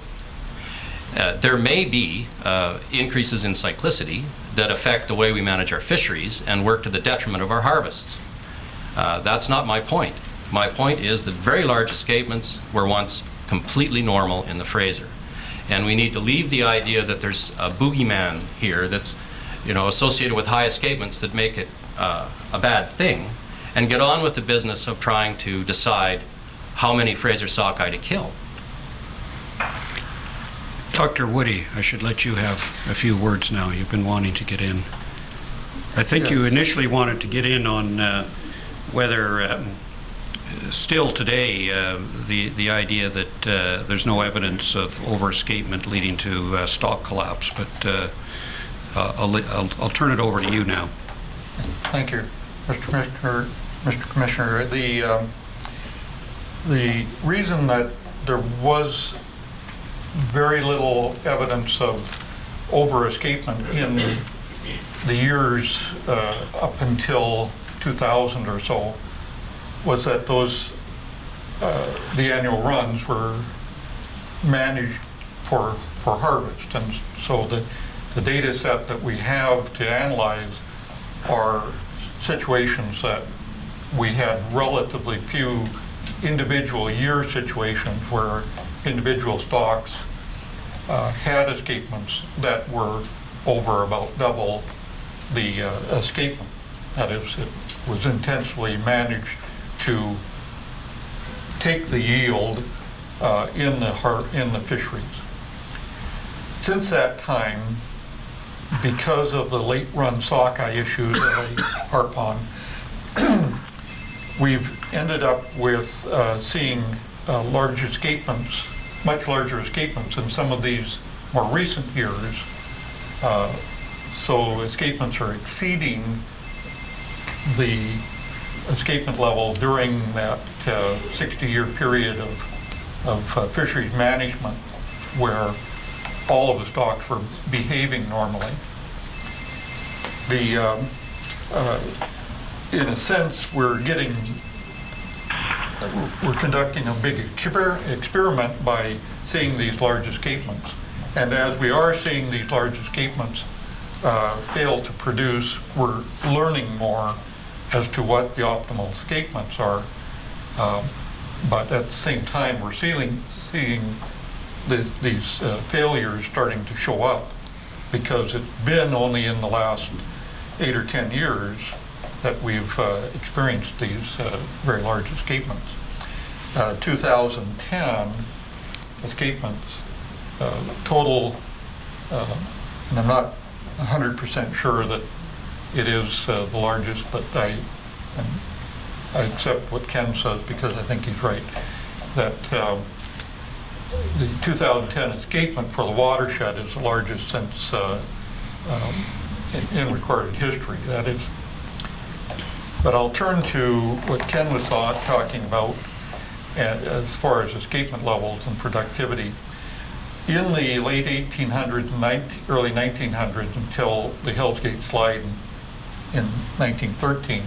There may be increases in cyclicity that affect the way we manage our fisheries and work to the detriment of our harvests. That's not my point. My point is that very large escapements were once completely normal in the Fraser. And we need to leave the idea that there's a boogeyman here that's, associated with high escapements that make it a bad thing, and get on with the business of trying to decide how many Fraser sockeye to kill. Dr. Woody, I should let you have a few words now. You've been wanting to get in. I think you initially wanted to get in on whether still today the idea that there's no evidence of overescapement leading to stock collapse, but I'll turn it over to you now. Thank you, Mr. Commissioner. The reason that there was very little evidence of overescapement in the years up until 2000 or so was that the annual runs were managed for harvest, and so the data set that we have to analyze are situations that we had relatively few individual year situations where individual stocks had escapements that were over about double the escapement. That is, it was intensely managed to take the yield in the fisheries. Since that time, because of the late run sockeye issues that I harp on, we've ended up with seeing large escapements, much larger escapements in some of these more recent years. So escapements are exceeding the escapement level during that 60-year period of fisheries management where all of the stocks were behaving normally. In a sense, we're conducting a big experiment by seeing these large escapements. And as we are seeing these large escapements fail to produce, we're learning more as to what the optimal escapements are. But at the same time, we're seeing these failures starting to show up, because it's been only in the last 8 or 10 years that we've experienced these very large escapements. 2010 escapements total, and I'm not 100% sure that it is the largest, but I accept what Ken says because I think he's right, that the 2010 escapement for the watershed is the largest since in recorded history. That is. But I'll turn to what Ken was talking about as far as escapement levels and productivity. In the late 1800s and early 1900s until the Hell's Gate slide in 1913,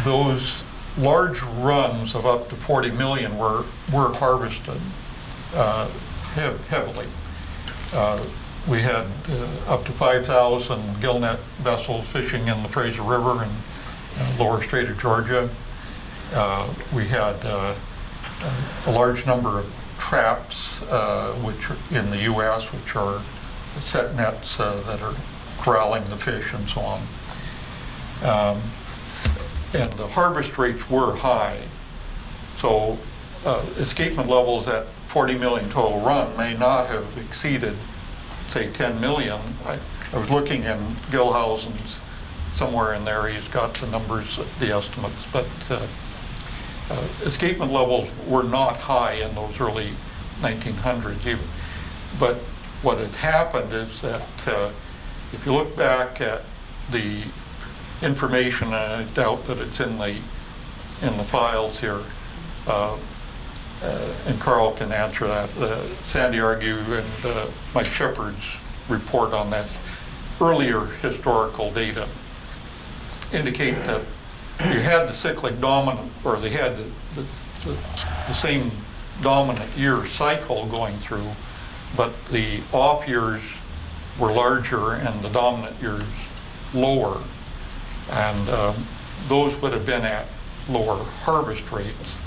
those large runs of up to 40 million were harvested heavily. We had up to 5,000 gillnet vessels fishing in the Fraser River and lower Strait of Georgia. We had a large number of traps, which are in the U.S., which are set nets that are corralling the fish and so on. And the harvest rates were high. So escapement levels at 40 million total run may not have exceeded, say, 10 million. I was looking in Gilhousen's, somewhere in there, he's got the numbers, the estimates, but escapement levels were not high in those early 1900s even. But what had happened is that if you look back at the information, and I doubt that it's in the files here, and Carl can answer that. Sandy Argue and Mike Shepard's report on that earlier historical data indicate that you had the cyclic dominant, or they had the same dominant year cycle going through, but the off years were larger and the dominant years lower. And those would have been at lower harvest rates.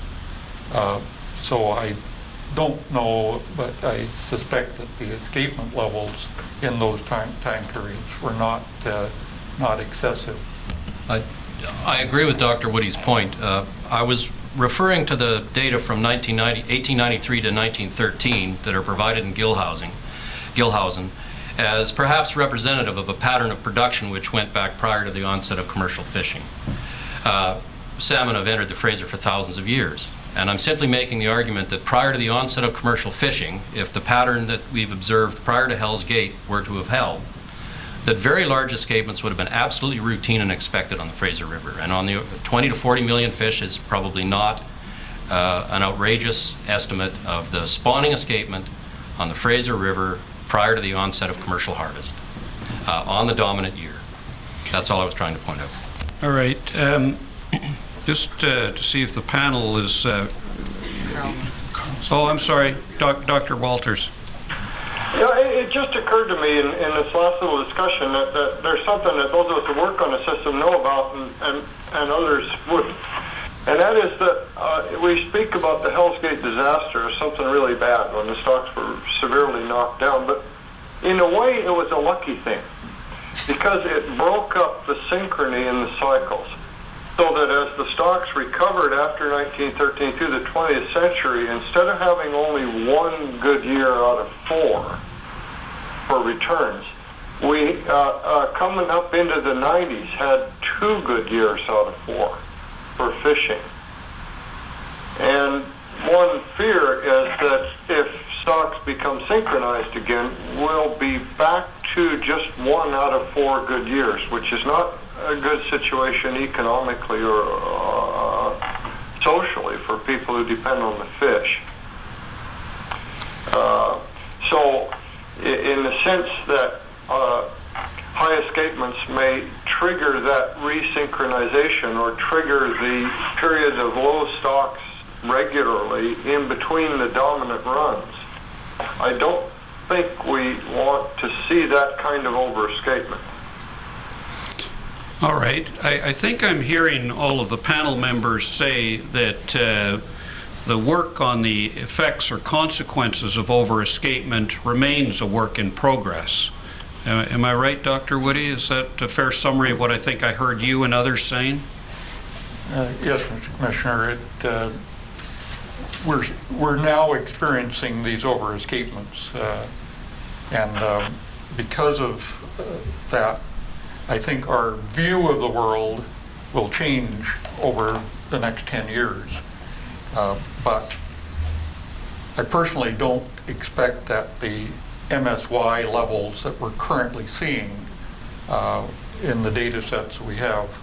So I don't know, but I suspect that the escapement levels in those time periods were not excessive. I agree with Dr. Woody's point. I was referring to the data from 1893 to 1913 that are provided in Gilhousen as perhaps representative of a pattern of production which went back prior to the onset of commercial fishing. Salmon have entered the Fraser for thousands of years, and I'm simply making the argument that prior to the onset of commercial fishing, if the pattern that we've observed prior to Hell's Gate were to have held, that very large escapements would have been absolutely routine and expected on the Fraser River. And on the 20 to 40 million fish is probably not an outrageous estimate of the spawning escapement on the Fraser River prior to the onset of commercial harvest on the dominant year. That's all I was trying to point out. All right. Just to see if the panel is... Oh, I'm sorry, Dr. Walters. Yeah, it just occurred to me in this last little discussion that there's something that those of us who work on the system know about and others wouldn't. And that is that we speak about the Hell's Gate disaster as something really bad when the stocks were severely knocked down. But in a way, it was a lucky thing because it broke up the synchrony in the cycles. So that as the stocks recovered after 1913 through the 20th century, instead of having only one good year out of 4 for returns, we, coming up into the 90s, had 2 good years out of 4 for fishing. And one fear is that if stocks become synchronized again, we'll be back to just 1 out of 4 good years, which is not a good situation economically or socially for people who depend on the fish. So in the sense that high escapements may trigger that resynchronization or trigger the period of low stocks regularly in between the dominant runs, I don't think we want to see that kind of overescapement. All right. I think I'm hearing all of the panel members say that the work on the effects or consequences of overescapement remains a work in progress. Am I right, Dr. Woody? Is that a fair summary of what I think I heard you and others saying? Yes, Mr. Commissioner. We're now experiencing these overescapements, and because of that, I think our view of the world will change over the next 10 years. But I personally don't expect that the MSY levels that we're currently seeing in the data sets we have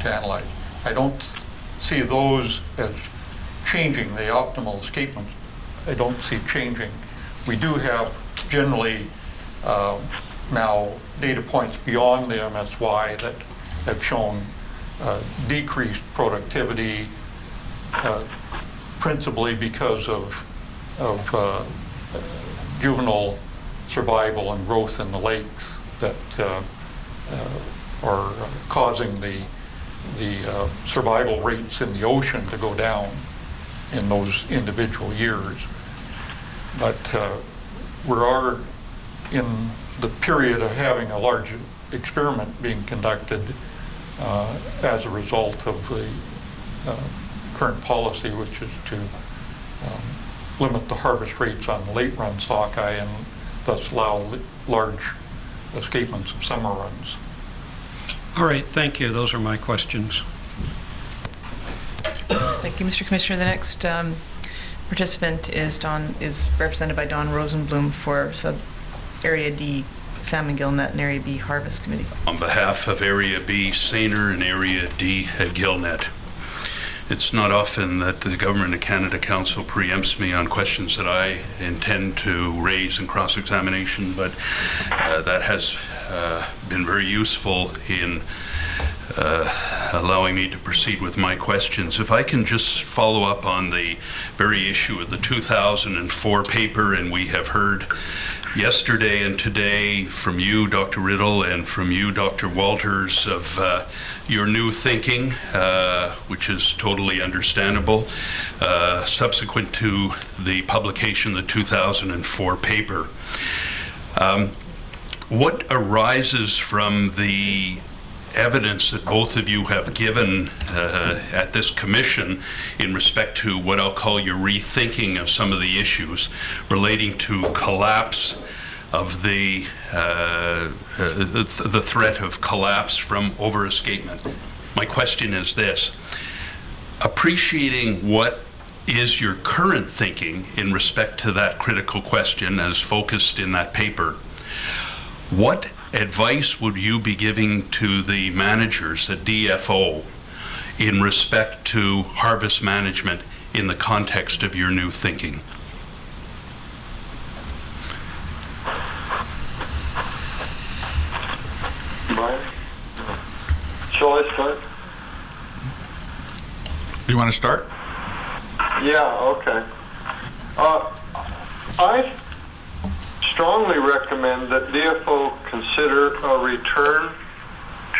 to analyze, I don't see those as changing. The optimal escapements, I don't see changing. We do have generally now data points beyond the MSY that have shown decreased productivity, principally because of juvenile survival and growth in the lakes that are causing the survival rates in the ocean to go down in those individual years. But we are in the period of having a large experiment being conducted as a result of the current policy, which is to limit the harvest rates on late run sockeye and thus allow large escapements of summer runs. All right, thank you. Those are my questions. Thank you, Mr. Commissioner. The next participant is represented by Don Rosenblum for Area D Salmon Gillnet and Area B Harvest Committee. On behalf of Area B Seiner and Area D Gillnet. It's not often that the Government of Canada Council preempts me on questions that I intend to raise in cross-examination, but that has been very useful in allowing me to proceed with my questions. If I can just follow up on the very issue of the 2004 paper, and we have heard yesterday and today from you, Dr. Riddle, and from you, Dr. Walters, of your new thinking, which is totally understandable, subsequent to the publication of the 2004 paper. What arises from the evidence that both of you have given at this commission in respect to what I'll call your rethinking of some of the issues relating to collapse of the threat of collapse from overescapement? My question is this: appreciating what is your current thinking in respect to that critical question as focused in that paper, what advice would you be giving to the managers at DFO in respect to harvest management in the context of your new thinking? Brian? Shall I start? Do you want to start? Yeah, okay. I strongly recommend that DFO consider a return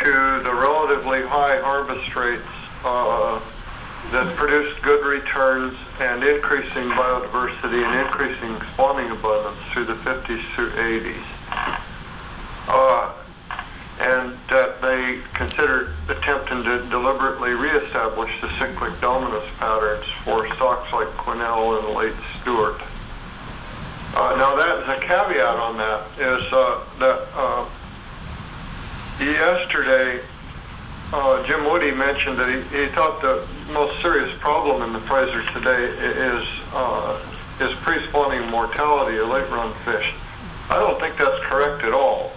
to the relatively high harvest rates that produced good returns and increasing biodiversity and increasing spawning abundance through the 50s through 80s. And that they consider attempting to deliberately reestablish the cyclic dominance patterns for stocks like Quesnel and late Stewart. Now, that's a caveat on that, is that yesterday Jim Woody mentioned that he thought the most serious problem in the Fraser today is pre-spawning mortality of late-run fish. I don't think that's correct at all.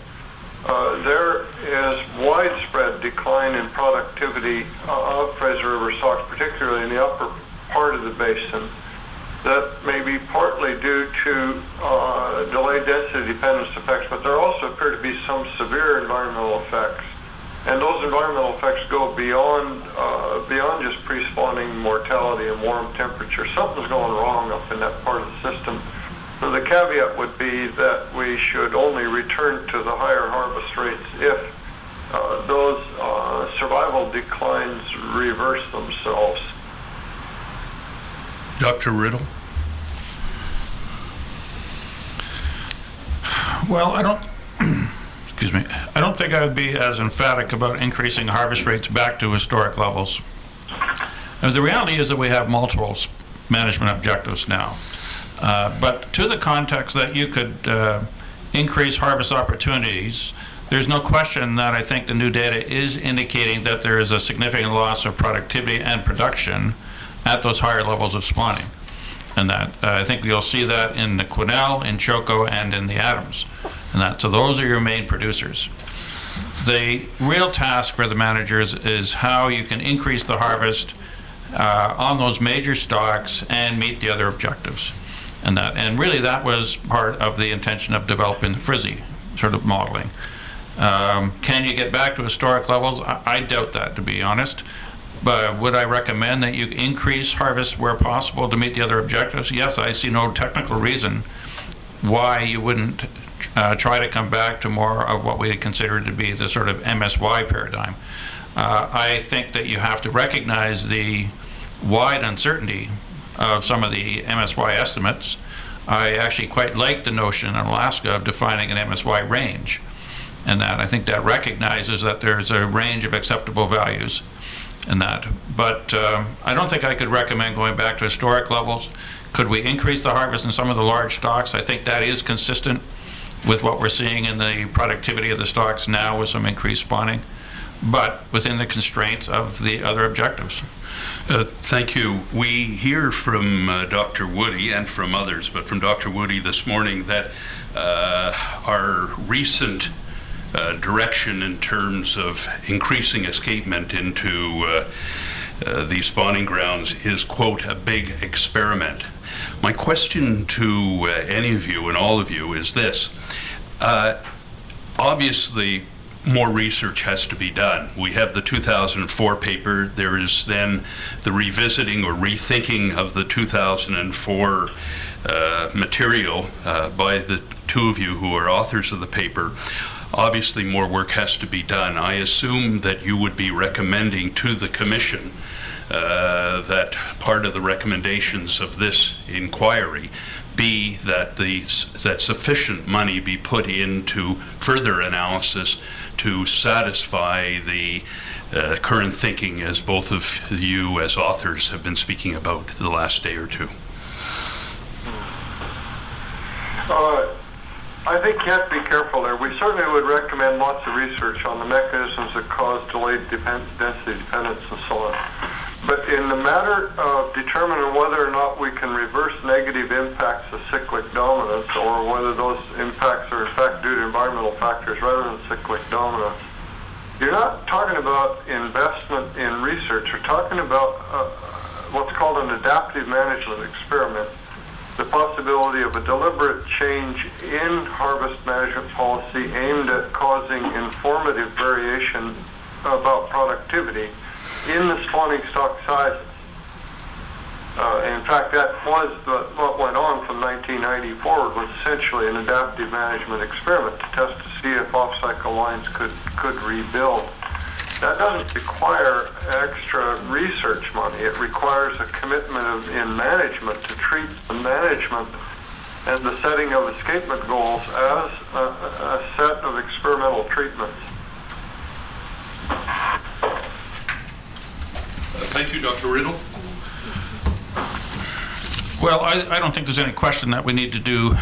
There is widespread decline in productivity of Fraser River stocks, particularly in the upper part of the basin, that may be partly due to delayed density dependence effects, but there also appear to be some severe environmental effects. And those environmental effects go beyond just pre-spawning mortality and warm temperature. Something's going wrong up in that part of the system. So the caveat would be that we should only return to the higher harvest rates if those survival declines reverse themselves. Dr. Riddle? Well, I don't think I would be as emphatic about increasing harvest rates back to historic levels. And the reality is that we have multiple management objectives now. But to the context that you could increase harvest opportunities, there's no question that I think the new data is indicating that there is a significant loss of productivity and production at those higher levels of spawning. And that I think you'll see that in the Quesnel, in Choco, and in the Adams. And that, so those are your main producers. The real task for the managers is how you can increase the harvest on those major stocks and meet the other objectives. And really that was part of the intention of developing the Frizzy sort of modeling. Can you get back to historic levels? I doubt that, to be honest. But would I recommend that you increase harvest where possible to meet the other objectives? Yes, I see no technical reason why you wouldn't try to come back to more of what we consider to be the sort of MSY paradigm. I think that you have to recognize the wide uncertainty of some of the MSY estimates. I actually quite like the notion in Alaska of defining an MSY range, and that I think that recognizes that there's a range of acceptable values in that. But I don't think I could recommend going back to historic levels. Could we increase the harvest in some of the large stocks? I think that is consistent with what we're seeing in the productivity of the stocks now with some increased spawning, but within the constraints of the other objectives. Thank you. We hear from Dr. Woody and from others, but from Dr. Woody this morning that our recent direction in terms of increasing escapement into these spawning grounds is, quote, a big experiment. My question to any of you and all of you is this. Obviously, more research has to be done. We have the 2004 paper. There is then the revisiting or rethinking of the 2004 material by the two of you who are authors of the paper. Obviously, more work has to be done. I assume that you would be recommending to the Commission that part of the recommendations of this inquiry be that that sufficient money be put into further analysis to satisfy the current thinking, as both of you as authors have been speaking about the last day or two. I think you have to be careful there. We certainly would recommend lots of research on the mechanisms that cause delayed density dependence and so on. But in the matter of determining whether or not we can reverse negative impacts of cyclic dominance, or whether those impacts are in fact due to environmental factors rather than cyclic dominance, you're not talking about investment in research. You're talking about what's called an adaptive management experiment, the possibility of a deliberate change in harvest management policy aimed at causing informative variation about productivity in the spawning stock sizes. In fact, that was what went on from 1990 forward, was essentially an adaptive management experiment to test to see if off-cycle lines could rebuild. That doesn't require extra research money. It requires a commitment in management to treat the management and the setting of escapement goals as a set of experimental treatments. Thank you, Dr. Riddle. Well, I don't think there's any question that we need to do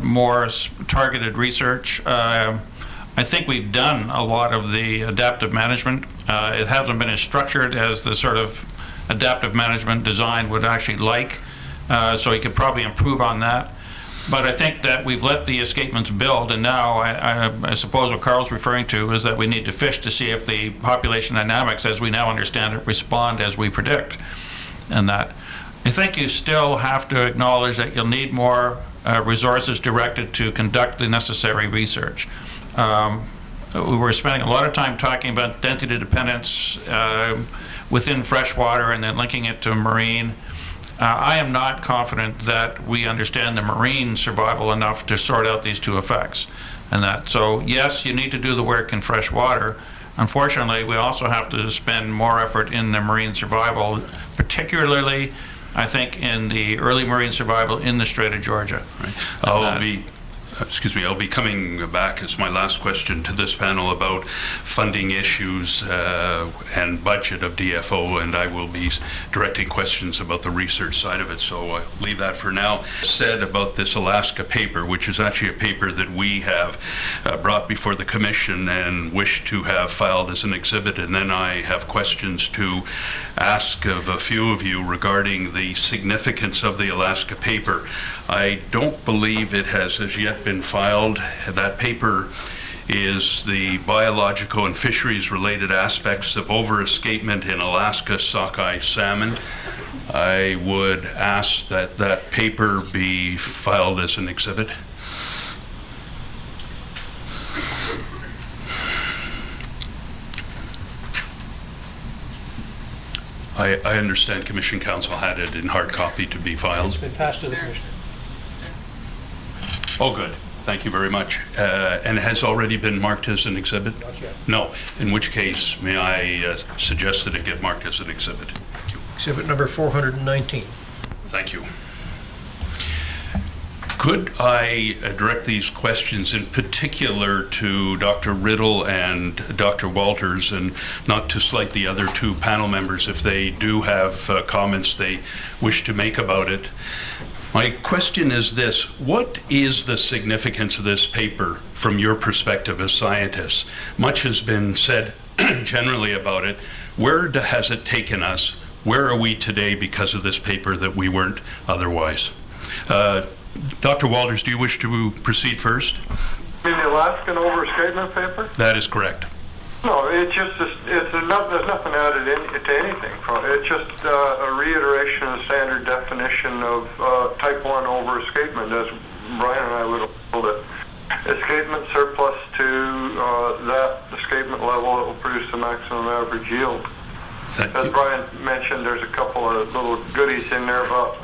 more targeted research. I think we've done a lot of the adaptive management. It hasn't been as structured as the sort of adaptive management design would actually like, so you could probably improve on that. But I think that we've let the escapements build, and now I suppose what Carl's referring to is that we need to fish to see if the population dynamics, as we now understand it, respond as we predict. And that I think you still have to acknowledge that you'll need more resources directed to conduct the necessary research. We were spending a lot of time talking about density dependence within freshwater and then linking it to marine. I am not confident that we understand the marine survival enough to sort out these two effects. And that, so yes, you need to do the work in freshwater. Unfortunately, we also have to spend more effort in the marine survival, particularly, I think, in the early marine survival in the Strait of Georgia. Right. I'll be coming back as my last question to this panel about funding issues and budget of DFO, and I will be directing questions about the research side of it, so I'll leave that for now. Said about this Alaska paper, which is actually a paper that we have brought before the Commission and wish to have filed as an exhibit, and then I have questions to ask of a few of you regarding the significance of the Alaska paper. I don't believe it has as yet been filed. That paper is the biological and fisheries related aspects of overescapement in Alaska sockeye salmon. I would ask that that paper be filed as an exhibit. I understand Commission Counsel had it in hard copy to be filed. It's been passed to the Commissioner. Oh, good. Thank you very much. And it has already been marked as an exhibit? Not yet. No. In which case, may I suggest that it get marked as an exhibit? Thank you. Exhibit number 419. Thank you. Could I direct these questions in particular to Dr. Riddle and Dr. Walters, and not to slight the other two panel members if they do have comments they wish to make about it? My question is this: what is the significance of this paper from your perspective as scientists? Much has been said generally about it. Where has it taken us? Where are we today because of this paper that we weren't otherwise? Dr. Walters, do you wish to proceed first? In the Alaskan overescapement paper? That is correct. No, there's nothing added to anything. It's just a reiteration of the standard definition of type 1 overescapement, as Brian and I would have called it. Escapement surplus to that escapement level that will produce the maximum average yield. As Brian mentioned, there's a couple of little goodies in there about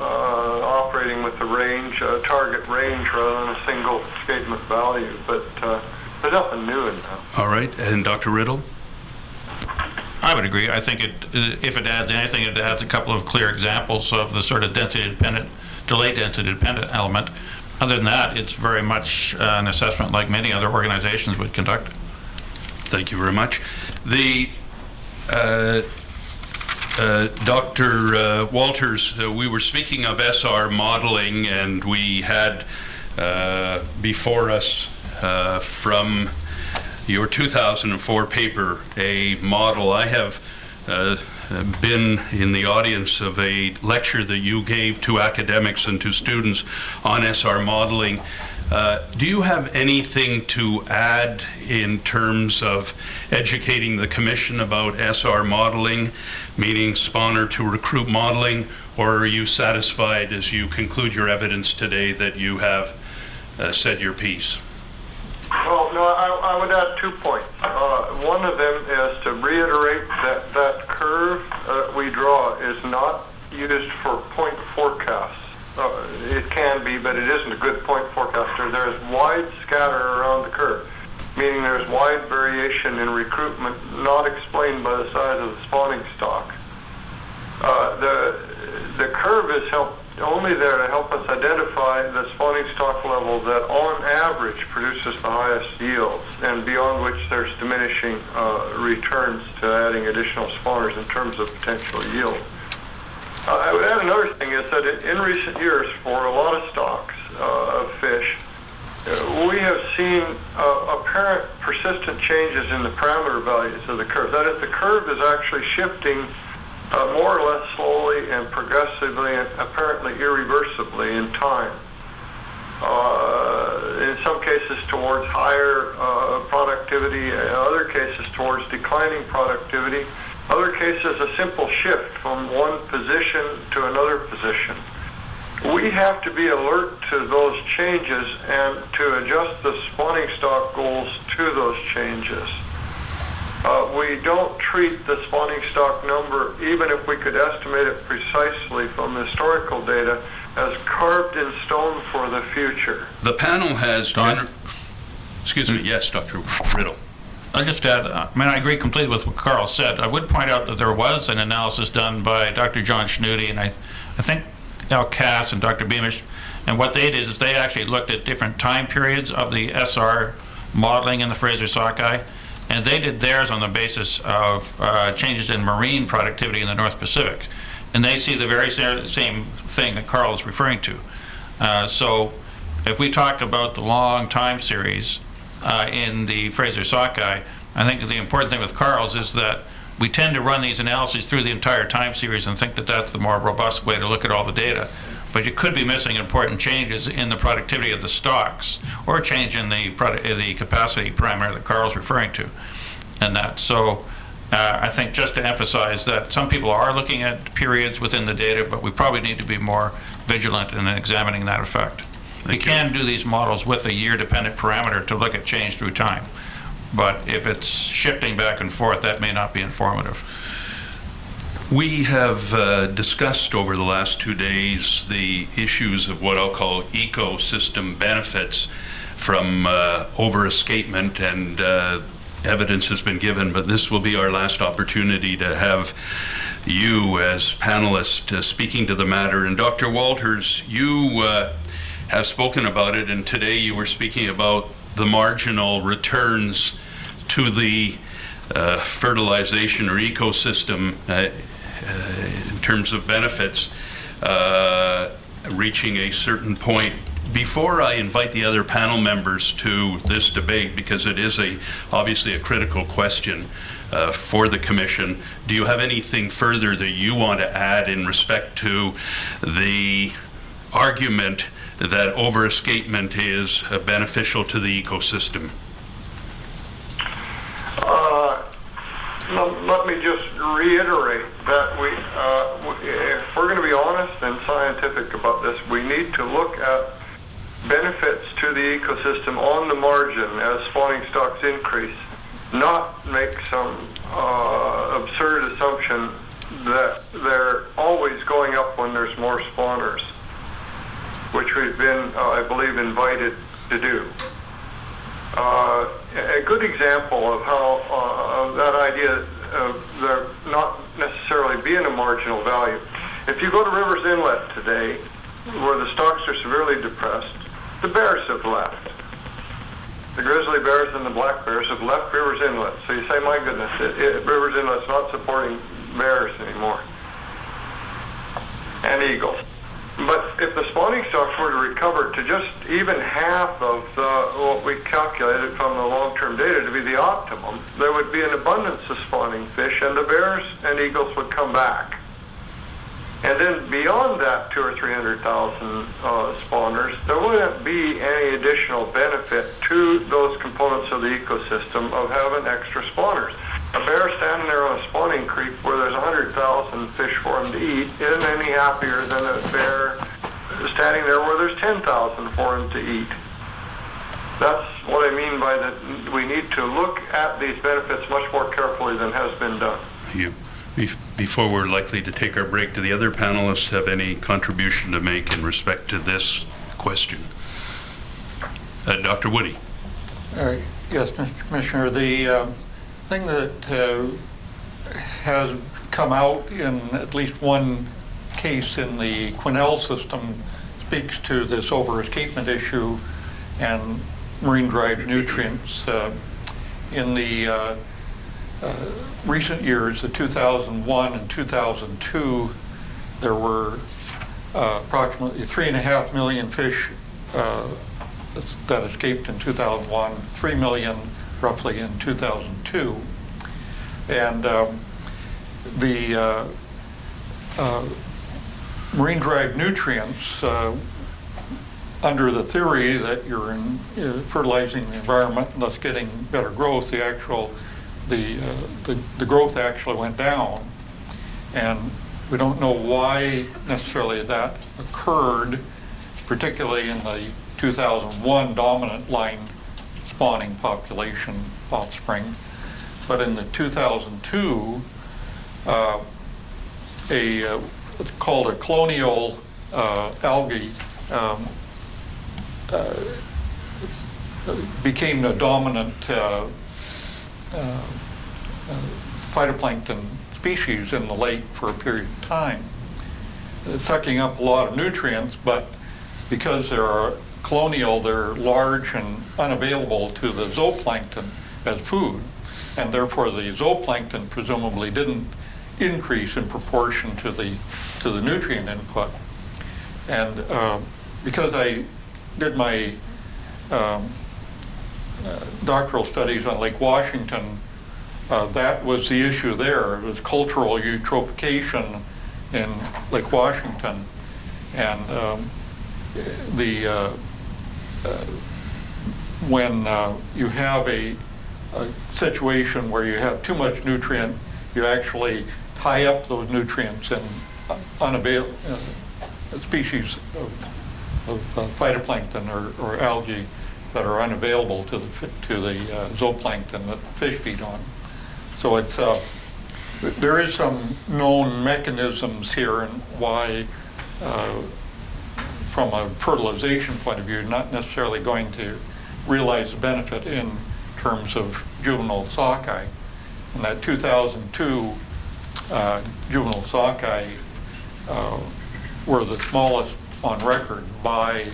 operating with the range, target range rather than a single escapement value, but there's nothing new in that. All right, and Dr. Riddle? I would agree. I think if it adds anything, it adds a couple of clear examples of the sort of density-dependent, delay density-dependent element. Other than that, it's very much an assessment like many other organizations would conduct. Thank you very much. The Dr. Walters, we were speaking of SR modeling, and we had before us from your 2004 paper a model. I have been in the audience of a lecture that you gave to academics and to students on SR modeling. Do you have anything to add in terms of educating the Commission about SR modeling, meaning spawner to recruit modeling, or are you satisfied as you conclude your evidence today that you have said your piece? Well, no, I would add 2 points. One of them is to reiterate that that curve we draw is not used for point forecasts. It can be, but it isn't a good point forecaster. There is wide scatter around the curve, meaning there's wide variation in recruitment not explained by the size of the spawning stock. The curve is only there to help us identify the spawning stock level that on average produces the highest yields, and beyond which there's diminishing returns to adding additional spawners in terms of potential yield. I would add another thing is that in recent years, for a lot of stocks of fish, we have seen apparent persistent changes in the parameter values of the curve. That is, the curve is actually shifting more or less slowly and progressively and apparently irreversibly in time. In some cases towards higher productivity, in other cases towards declining productivity, other cases a simple shift from one position to another position. We have to be alert to those changes and to adjust the spawning stock goals to those changes. We don't treat the spawning stock number, even if we could estimate it precisely from historical data, as carved in stone for the future. The panel has... Excuse me, yes, Dr. Riddle. I'll just add, I agree completely with what Carl said. I would point out that there was an analysis done by Dr. John Schnuty and I think Al Cass and Dr. Beamish, and what they did is they actually looked at different time periods of the SR modeling in the Fraser sockeye, and they did theirs on the basis of changes in marine productivity in the North Pacific. And they see the very same thing that Carl is referring to. So if we talk about the long time series in the Fraser sockeye, I think the important thing with Carl's is that we tend to run these analyses through the entire time series and think that that's the more robust way to look at all the data. But you could be missing important changes in the productivity of the stocks or a change in the capacity parameter that Carl's referring to. And that, so I think just to emphasize that some people are looking at periods within the data, but we probably need to be more vigilant in examining that effect. We can do these models with a year-dependent parameter to look at change through time. But if it's shifting back and forth, that may not be informative. We have discussed over the last 2 days the issues of what I'll call ecosystem benefits from over-escapement, and evidence has been given, but this will be our last opportunity to have you as panelists speaking to the matter. And Dr. Walters, you have spoken about it, and today you were speaking about the marginal returns to the fertilization or ecosystem in terms of benefits reaching a certain point. Before I invite the other panel members to this debate, because it is obviously a critical question for the Commission, do you have anything further that you want to add in respect to the argument that over-escapement is beneficial to the ecosystem? Let me just reiterate that if we're going to be honest and scientific about this, we need to look at benefits to the ecosystem on the margin as spawning stocks increase, not make some absurd assumption that they're always going up when there's more spawners, which we've been, I believe, invited to do. A good example of how of that idea of there not necessarily being a marginal value. If you go to Rivers Inlet today, where the stocks are severely depressed, the bears have left. The grizzly bears and the black bears have left Rivers Inlet. So you say, my goodness, Rivers Inlet's not supporting bears anymore, and eagles. But if the spawning stocks were to recover to just even half of what we calculated from the long-term data to be the optimum, there would be an abundance of spawning fish, and the bears and eagles would come back. And then beyond that 200,000 or 300,000 spawners, there wouldn't be any additional benefit to those components of the ecosystem of having extra spawners. A bear standing there on a spawning creek where there's 100,000 fish for him to eat isn't any happier than a bear standing there where there's 10,000 for him to eat. That's what I mean by that we need to look at these benefits much more carefully than has been done. Before we're likely to take our break, do the other panelists have any contribution to make in respect to this question? Dr. Woody. Yes, Mr. Commissioner, the thing that has come out in at least one case in the Quesnel system speaks to this over-escapement issue and marine-derived nutrients. In the recent years, the 2001 and 2002, there were approximately 3.5 million fish that escaped in 2001, 3 million roughly in 2002. And the marine-derived nutrients, under the theory that you're fertilizing the environment and thus getting better growth, the growth actually went down. And we don't know why necessarily that occurred, particularly in the 2001 dominant line spawning population offspring. But in the 2002, what's called a colonial algae became the dominant phytoplankton species in the lake for a period of time, sucking up a lot of nutrients, but because they're colonial, they're large and unavailable to the zooplankton as food, and therefore the zooplankton presumably didn't increase in proportion to the nutrient input. And because I did my doctoral studies on Lake Washington, that was the issue there. It was cultural eutrophication in Lake Washington, and when you have a situation where you have too much nutrient, you actually tie up those nutrients in species of phytoplankton or algae that are unavailable to the zooplankton that fish feed on. So it's there is some known mechanisms here and why, from a fertilization point of view, not necessarily going to realize the benefit in terms of juvenile sockeye. And that 2002 juvenile sockeye were the smallest on record by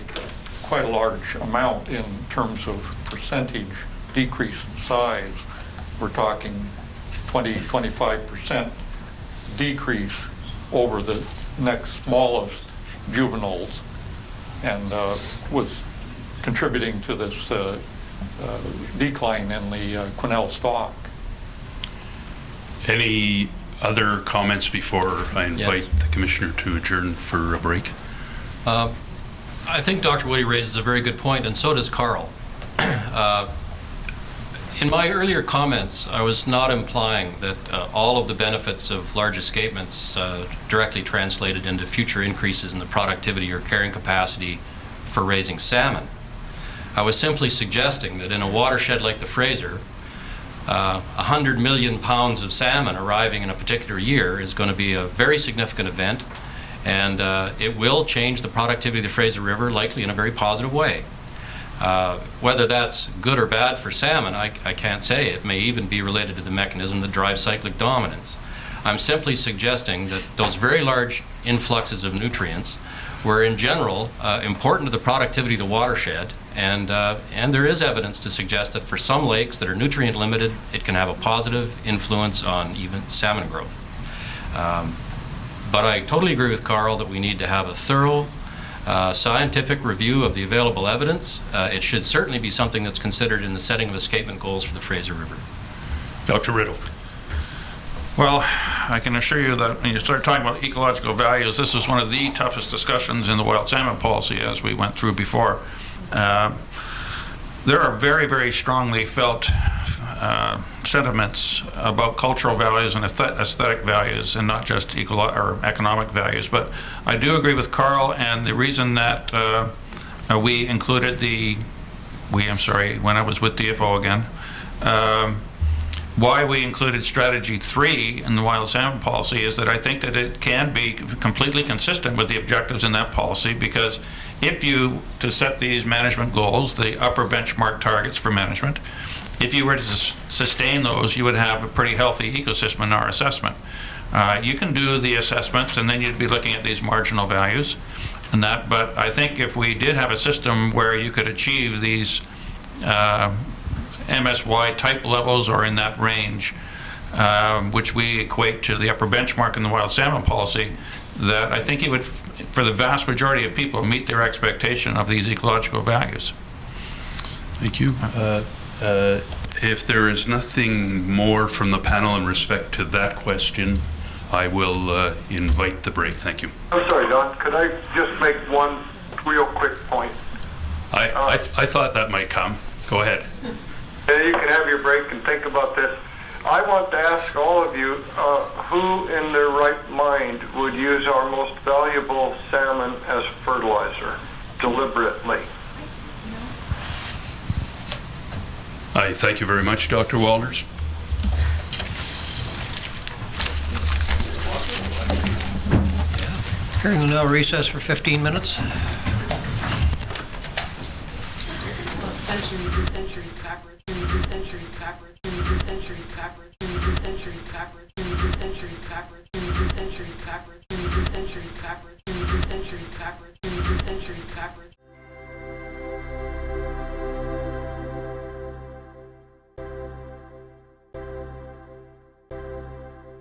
quite a large amount in terms of percentage decrease in size. We're talking 20-25% decrease over the next smallest juveniles, and was contributing to this decline in the Quesnel stock. Any other comments before I invite the Commissioner to adjourn for a break? I think Dr. Woody raises a very good point, and so does Carl. In my earlier comments, I was not implying that all of the benefits of large escapements directly translated into future increases in the productivity or carrying capacity for raising salmon. I was simply suggesting that in a watershed like the Fraser, 100 million pounds of salmon arriving in a particular year is going to be a very significant event, and it will change the productivity of the Fraser River, likely in a very positive way. Whether that's good or bad for salmon, I can't say. It may even be related to the mechanism that drives cyclic dominance. I'm simply suggesting that those very large influxes of nutrients were in general important to the productivity of the watershed, and there is evidence to suggest that for some lakes that are nutrient limited, it can have a positive influence on even salmon growth. But I totally agree with Carl that we need to have a thorough scientific review of the available evidence. It should certainly be something that's considered in the setting of escapement goals for the Fraser River. Dr. Riddle. Well, I can assure you that when you start talking about ecological values, this is one of the toughest discussions in the wild salmon policy, as we went through before. There are very, very strongly felt sentiments about cultural values and aesthetic values, and not just or economic values. But I do agree with Carl, and the reason that we included when I was with DFO again, why we included strategy 3 in the wild salmon policy is that I think that it can be completely consistent with the objectives in that policy, because if you, to set these management goals, the upper benchmark targets for management, if you were to sustain those, you would have a pretty healthy ecosystem in our assessment. You can do the assessments, and then you'd be looking at these marginal values and that, but I think if we did have a system where you could achieve these MSY type levels or in that range, which we equate to the upper benchmark in the wild salmon policy, that I think it would, for the vast majority of people, meet their expectation of these ecological values. Thank you. If there is nothing more from the panel in respect to that question, I will invite the break. Thank you. I'm sorry, Don, could I just make one real quick point? I thought that might come. Go ahead. You can have your break and think about this. I want to ask all of you, who in their right mind would use our most valuable salmon as fertilizer deliberately? I thank you very much, Dr. Walters. Hearing will now recess for 15 minutes. Centuries and centuries backward, centuries backward, centuries backward, centuries backward, centuries backward, centuries backward, centuries backward, centuries backward, centuries backward, centuries backward.